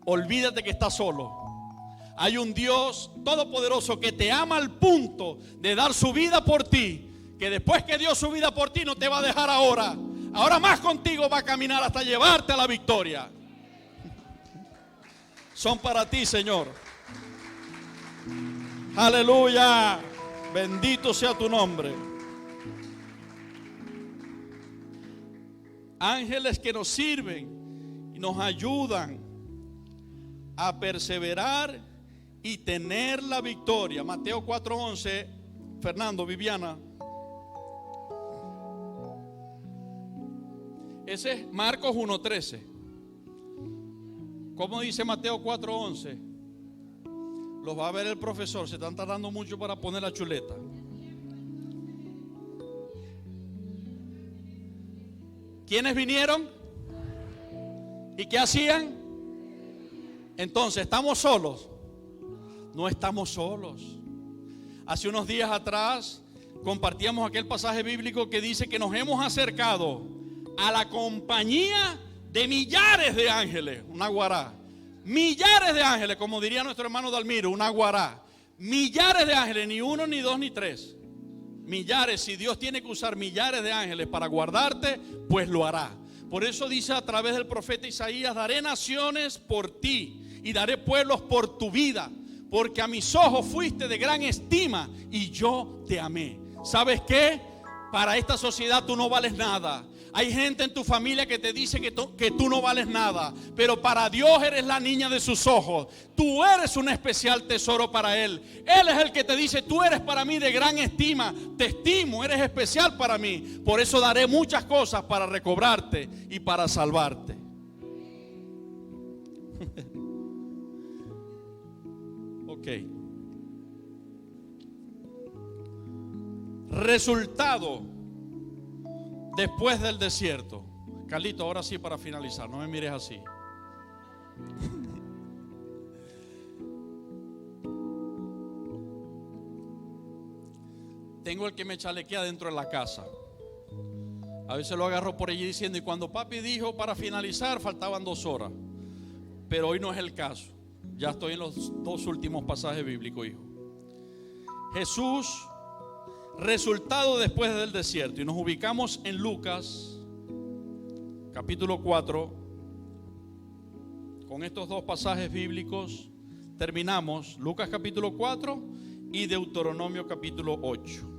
Olvídate que estás solo. Hay un Dios todopoderoso que te ama al punto de dar su vida por ti, que después que dio su vida por ti no te va a dejar ahora. Ahora más contigo va a caminar hasta llevarte a la victoria. Son para ti, Señor. Aleluya. Bendito sea tu nombre. Ángeles que nos sirven y nos ayudan a perseverar y tener la victoria. Mateo 4:11. Fernando, Viviana. Ese es Marcos 1:13. ¿Cómo dice Mateo 4:11? Los va a ver el profesor. Se están tardando mucho para poner la chuleta. ¿Quiénes vinieron? ¿Y qué hacían? Entonces, ¿estamos solos? No estamos solos. Hace unos días atrás compartíamos aquel pasaje bíblico que dice que nos hemos acercado a la compañía de millares de ángeles. Una guará. Millares de ángeles, como diría nuestro hermano Dalmiro, una guará. Millares de ángeles, ni uno, ni dos, ni tres. Millares. Si Dios tiene que usar millares de ángeles para guardarte, pues lo hará. Por eso dice a través del profeta Isaías: daré naciones por ti y daré pueblos por tu vida, porque a mis ojos fuiste de gran estima y yo te amé. ¿Sabes qué? Para esta sociedad tú no vales nada. Hay gente en tu familia que te dice que tú no vales nada, pero para Dios eres la niña de sus ojos. Tú eres un especial tesoro para Él. Él es el que te dice: tú eres para mí de gran estima, te estimo, eres especial para mí. Por eso daré muchas cosas para recobrarte y para salvarte. Ok. Resultado después del desierto. Carlito, ahora sí, para finalizar, no me mires así. Tengo el que me chalequea dentro de la casa. A veces lo agarro por allí diciendo: y cuando papi dijo para finalizar, faltaban 2 horas. Pero hoy no es el caso. Ya estoy en los 2 últimos pasajes bíblicos, hijo. Jesús, resultado después del desierto. Y nos ubicamos en Lucas capítulo 4. Con estos 2 pasajes bíblicos terminamos. Lucas capítulo 4 y Deuteronomio capítulo 8.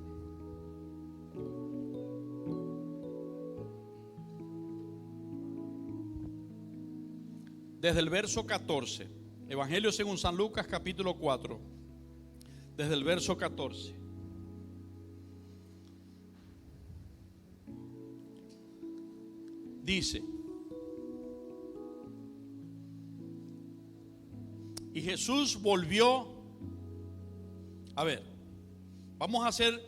Desde el verso 14. Evangelio según San Lucas capítulo 4. Desde el verso 14. Dice: y Jesús volvió. A ver, vamos a hacer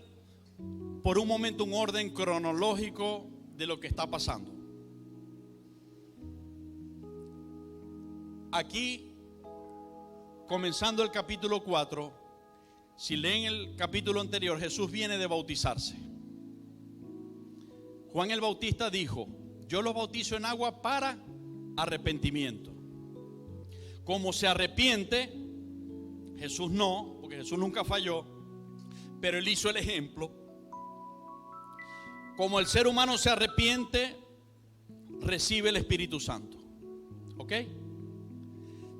por un momento un orden cronológico de lo que está pasando. Aquí, comenzando el capítulo 4, si leen el capítulo anterior, Jesús viene de bautizarse. Juan el Bautista dijo: yo los bautizo en agua para arrepentimiento. Como se arrepiente, Jesús no, porque Jesús nunca falló, pero Él hizo el ejemplo. Como el ser humano se arrepiente, recibe el Espíritu Santo. ¿Ok?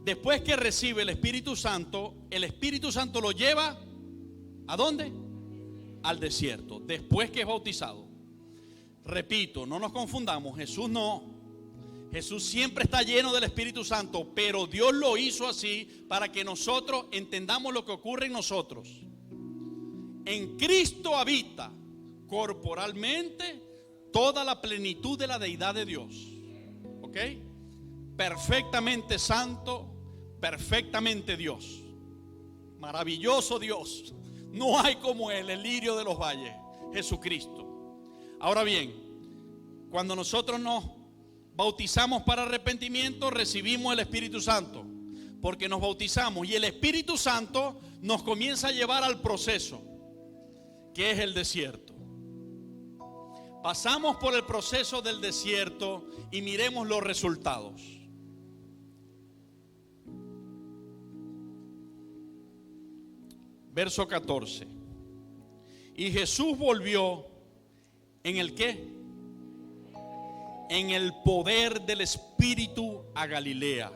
Después que recibe el Espíritu Santo lo lleva ¿a dónde? Al desierto, después que es bautizado. Repito, no nos confundamos, Jesús no. Jesús siempre está lleno del Espíritu Santo, pero Dios lo hizo así para que nosotros entendamos lo que ocurre en nosotros. En Cristo habita corporalmente toda la plenitud de la deidad de Dios. ¿Ok? Perfectamente santo, perfectamente Dios. Maravilloso Dios. No hay como Él, el lirio de los valles, Jesucristo. Ahora bien, cuando nosotros nos bautizamos para arrepentimiento, recibimos el Espíritu Santo, porque nos bautizamos y el Espíritu Santo nos comienza a llevar al proceso, que es el desierto. Pasamos por el proceso del desierto y miremos los resultados. Verso 14. Y Jesús volvió ¿en el qué? En el poder del Espíritu a Galilea.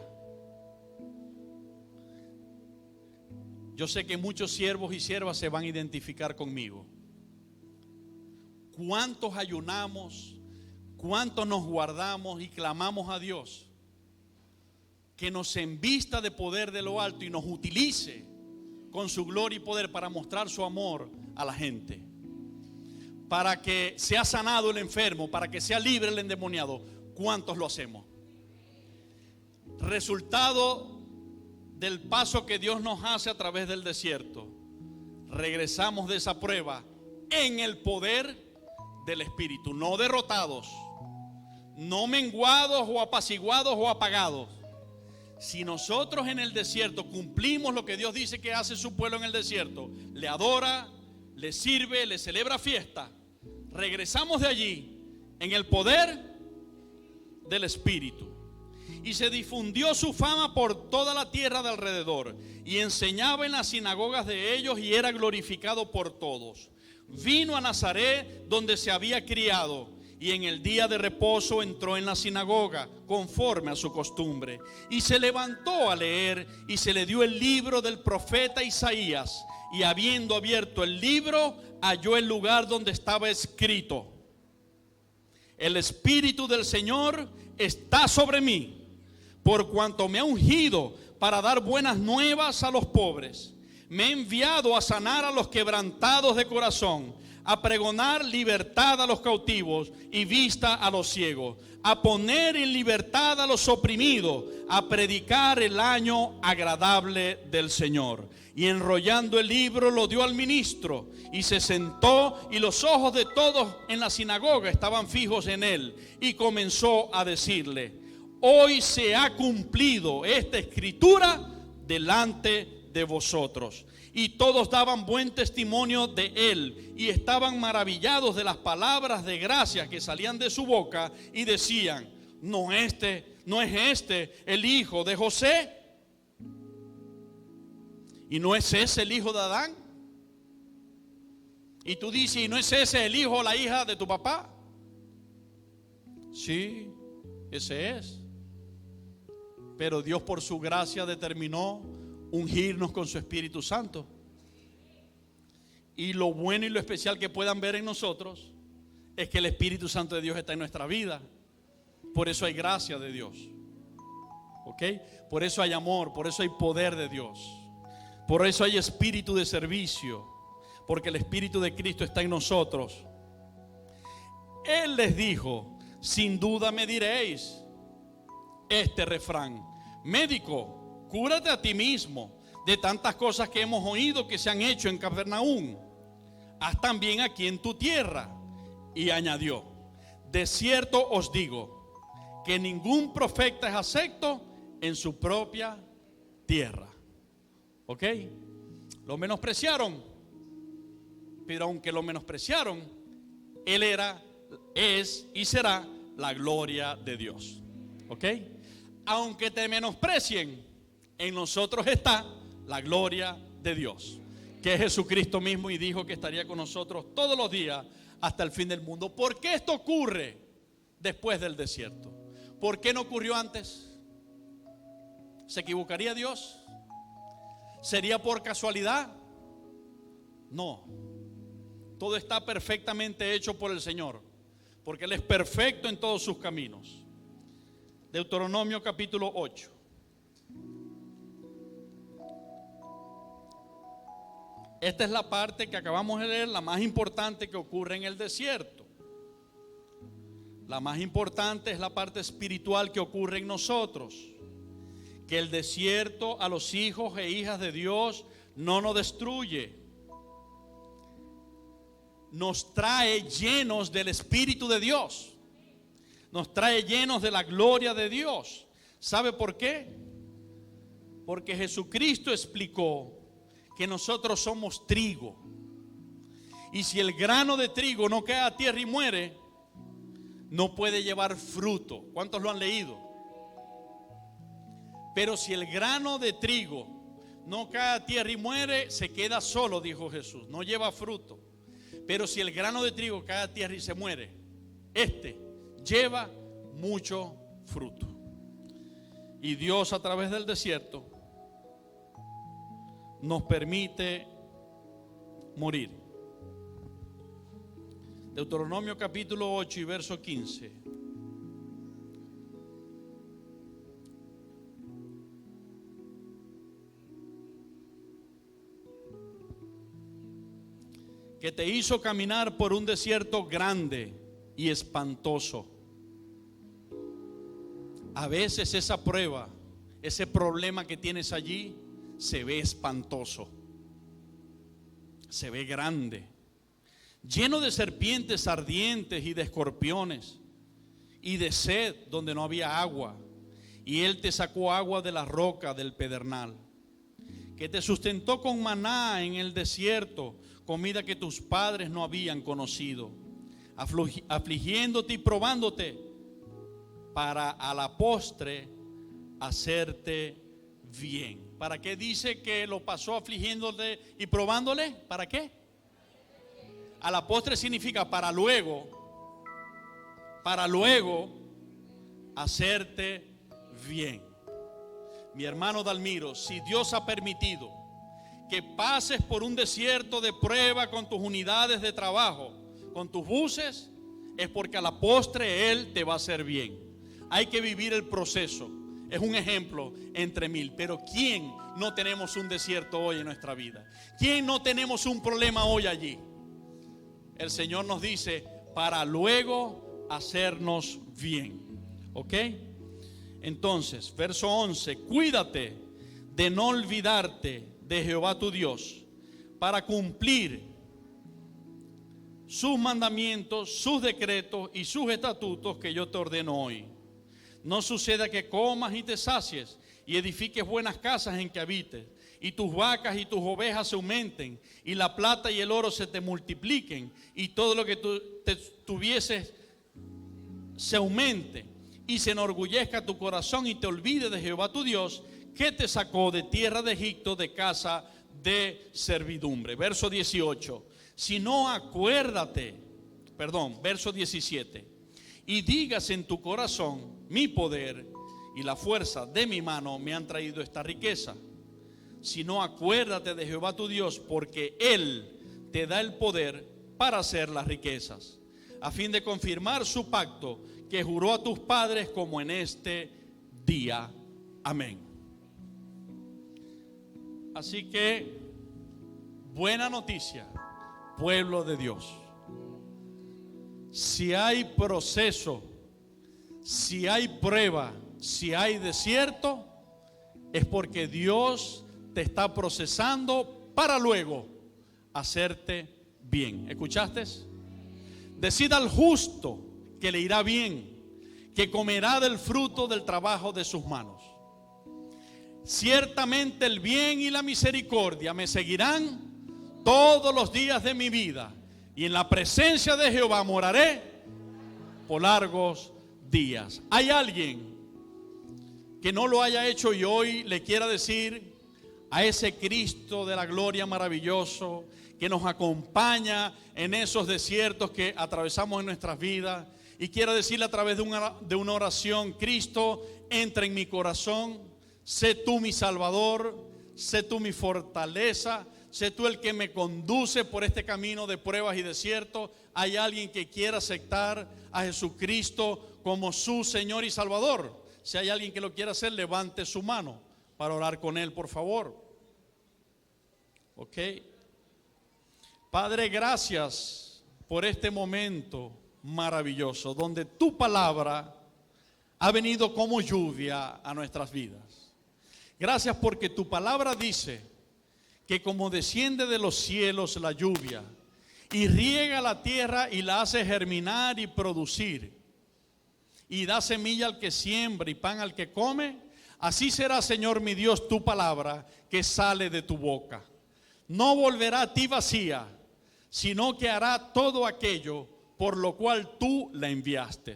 Yo sé que muchos siervos y siervas se van a identificar conmigo. ¿Cuántos ayunamos? ¿Cuántos nos guardamos y clamamos a Dios que nos envista de poder de lo alto y nos utilice con su gloria y poder para mostrar su amor a la gente? Para que sea sanado el enfermo, para que sea libre el endemoniado. ¿Cuántos lo hacemos? Resultado del paso que Dios nos hace a través del desierto. Regresamos de esa prueba en el poder del Espíritu, no derrotados, no menguados o apaciguados o apagados. Si nosotros en el desierto cumplimos lo que Dios dice que hace su pueblo en el desierto, le adora, le sirve, le celebra fiesta, regresamos de allí en el poder del Espíritu. Y se difundió su fama por toda la tierra de alrededor, y enseñaba en las sinagogas de ellos y era glorificado por todos. Vino a Nazaret, donde se había criado, y en el día de reposo entró en la sinagoga conforme a su costumbre y se levantó a leer, y se le dio el libro del profeta Isaías, y habiendo abierto el libro halló el lugar donde estaba escrito: el Espíritu del Señor está sobre mí, por cuanto me ha ungido para dar buenas nuevas a los pobres. Me ha enviado a sanar a los quebrantados de corazón, a pregonar libertad a los cautivos y vista a los ciegos, a poner en libertad a los oprimidos, a predicar el año agradable del Señor. Y enrollando el libro lo dio al ministro y se sentó, y los ojos de todos en la sinagoga estaban fijos en él, y comenzó a decirle: hoy se ha cumplido esta escritura delante de vosotros. Y todos daban buen testimonio de él, y estaban maravillados de las palabras de gracia que salían de su boca, y decían: ¿no es este el hijo de José? ¿Y no es ese el hijo de Adán? Y tú dices: ¿y no es ese el hijo o la hija de tu papá? Sí, ese es. Pero Dios, por su gracia, determinó ungirnos con su Espíritu Santo. Y lo bueno y lo especial que puedan ver en nosotros es que el Espíritu Santo de Dios está en nuestra vida. Por eso hay gracia de Dios, ¿ok? Por eso hay amor, por eso hay poder de Dios, por eso hay espíritu de servicio, porque el Espíritu de Cristo está en nosotros. Él les dijo: sin duda me diréis este refrán: médico, cúrate a ti mismo. De tantas cosas que hemos oído que se han hecho en Capernaum, haz también aquí en tu tierra. Y añadió: de cierto os digo que ningún profeta es acepto en su propia tierra. ¿Ok? Lo menospreciaron, pero aunque lo menospreciaron, él era, es y será la gloria de Dios. ¿Ok? Aunque te menosprecien, en nosotros está la gloria de Dios, que es Jesucristo mismo, y dijo que estaría con nosotros todos los días hasta el fin del mundo. ¿Por qué esto ocurre después del desierto? ¿Por qué no ocurrió antes? ¿Se equivocaría Dios? ¿Sería por casualidad? No. Todo está perfectamente hecho por el Señor, porque Él es perfecto en todos sus caminos. Deuteronomio capítulo 8. Esta es la parte que acabamos de leer, la más importante que ocurre en el desierto. La más importante es la parte espiritual que ocurre en nosotros. Que el desierto a los hijos e hijas de Dios no nos destruye. Nos trae llenos del Espíritu de Dios. Nos trae llenos de la gloria de Dios. ¿Sabe por qué? Porque Jesucristo explicó que nosotros somos trigo. Y si el grano de trigo no cae a tierra y muere, no puede llevar fruto. ¿Cuántos lo han leído? Pero si el grano de trigo no cae a tierra y muere, se queda solo, dijo Jesús, no lleva fruto. Pero si el grano de trigo cae a tierra y se muere, este lleva mucho fruto. Y Dios, a través del desierto, nos permite morir. Deuteronomio capítulo 8 y verso 15. Que te hizo caminar por un desierto grande y espantoso. A veces esa prueba, ese problema que tienes allí, se ve espantoso, se ve grande, lleno de serpientes ardientes y de escorpiones, y de sed donde no había agua, y Él te sacó agua de la roca del pedernal, que te sustentó con maná en el desierto, comida que tus padres no habían conocido, afligiéndote y probándote, para a la postre hacerte bien. ¿Para qué dice que lo pasó afligiéndole y probándole? ¿Para qué? A la postre significa para luego para luego hacerte bien. Mi hermano Dalmiro, si Dios ha permitido que pases por un desierto de prueba con tus unidades de trabajo, con tus buses, es porque a la postre Él te va a hacer bien. Hay que vivir el proceso. Es un ejemplo entre mil. Pero ¿quién no tenemos un desierto hoy en nuestra vida? ¿Quién no tenemos un problema hoy allí? El Señor nos dice, para luego hacernos bien. ¿Ok? Entonces, verso 11, cuídate de no olvidarte de Jehová tu Dios, para cumplir sus mandamientos, sus decretos y sus estatutos que yo te ordeno hoy. No suceda que comas y te sacies y edifiques buenas casas en que habites, y tus vacas y tus ovejas se aumenten, y la plata y el oro se te multipliquen, y todo lo que tú tuvieses se aumente, y se enorgullezca tu corazón y te olvide de Jehová tu Dios, que te sacó de tierra de Egipto, de casa de servidumbre. Verso 18. Si no verso 17. Y digas en tu corazón, mi poder y la fuerza de mi mano me han traído esta riqueza. Si no, acuérdate de Jehová tu Dios, porque Él te da el poder para hacer las riquezas, a fin de confirmar su pacto que juró a tus padres, como en este día. Amén. Así que, buena noticia, pueblo de Dios. Si hay proceso, si hay prueba, si hay desierto, es porque Dios te está procesando para luego hacerte bien. ¿Escuchaste? Decid al justo que le irá bien, que comerá del fruto del trabajo de sus manos. Ciertamente el bien y la misericordia me seguirán todos los días de mi vida, y en la presencia de Jehová moraré por largos días. ¿Hay alguien que no lo haya hecho y hoy le quiera decir a ese Cristo de la gloria maravilloso que nos acompaña en esos desiertos que atravesamos en nuestras vidas, y quiera decirle a través de una oración: Cristo, entra en mi corazón, sé tú mi Salvador, sé tú mi fortaleza, sé tú el que me conduce por este camino de pruebas y desiertos? ¿Hay alguien que quiera aceptar a Jesucristo como su Señor y Salvador? Si hay alguien que lo quiera hacer, levante su mano para orar con él, por favor. Ok. Padre, gracias por este momento maravilloso, donde tu palabra ha venido como lluvia a nuestras vidas. Gracias porque tu palabra dice que como desciende de los cielos la lluvia y riega la tierra y la hace germinar y producir, y da semilla al que siembra y pan al que come, así será, Señor mi Dios, tu palabra que sale de tu boca. No volverá a ti vacía, sino que hará todo aquello por lo cual tú la enviaste.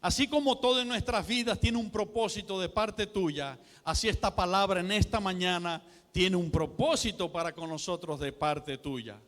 Así como todo en nuestras vidas tiene un propósito de parte tuya, así esta palabra en esta mañana tiene un propósito para con nosotros de parte tuya.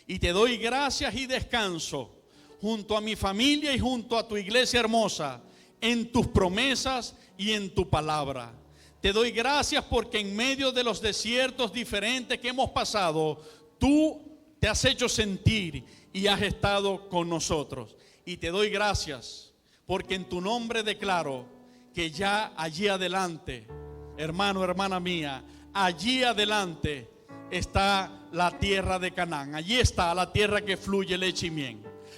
Y te doy gracias y descanso junto a mi familia y junto a tu iglesia hermosa, en tus promesas y en tu palabra. Te doy gracias porque en medio de los desiertos diferentes que hemos pasado, tú te has hecho sentir y has estado con nosotros. Y te doy gracias porque en tu nombre declaro que ya allí adelante, hermano, hermana mía, allí adelante está la tierra de Canaán. Allí está la tierra que fluye leche y miel.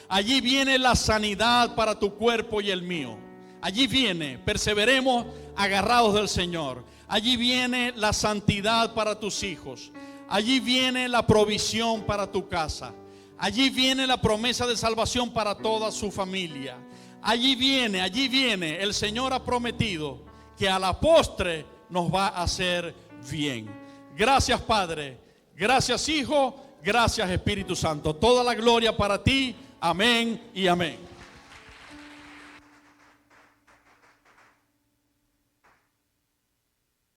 Allí viene la sanidad para tu cuerpo y el mío. Allí viene, perseveremos agarrados del Señor. Allí viene la santidad para tus hijos. Allí viene la provisión para tu casa. Allí viene la promesa de salvación para toda su familia. Allí viene, el Señor ha prometido que a la postre nos va a hacer bien. Gracias, Padre. Gracias, Hijo. Gracias, Espíritu Santo. Toda la gloria para ti. Amén y amén.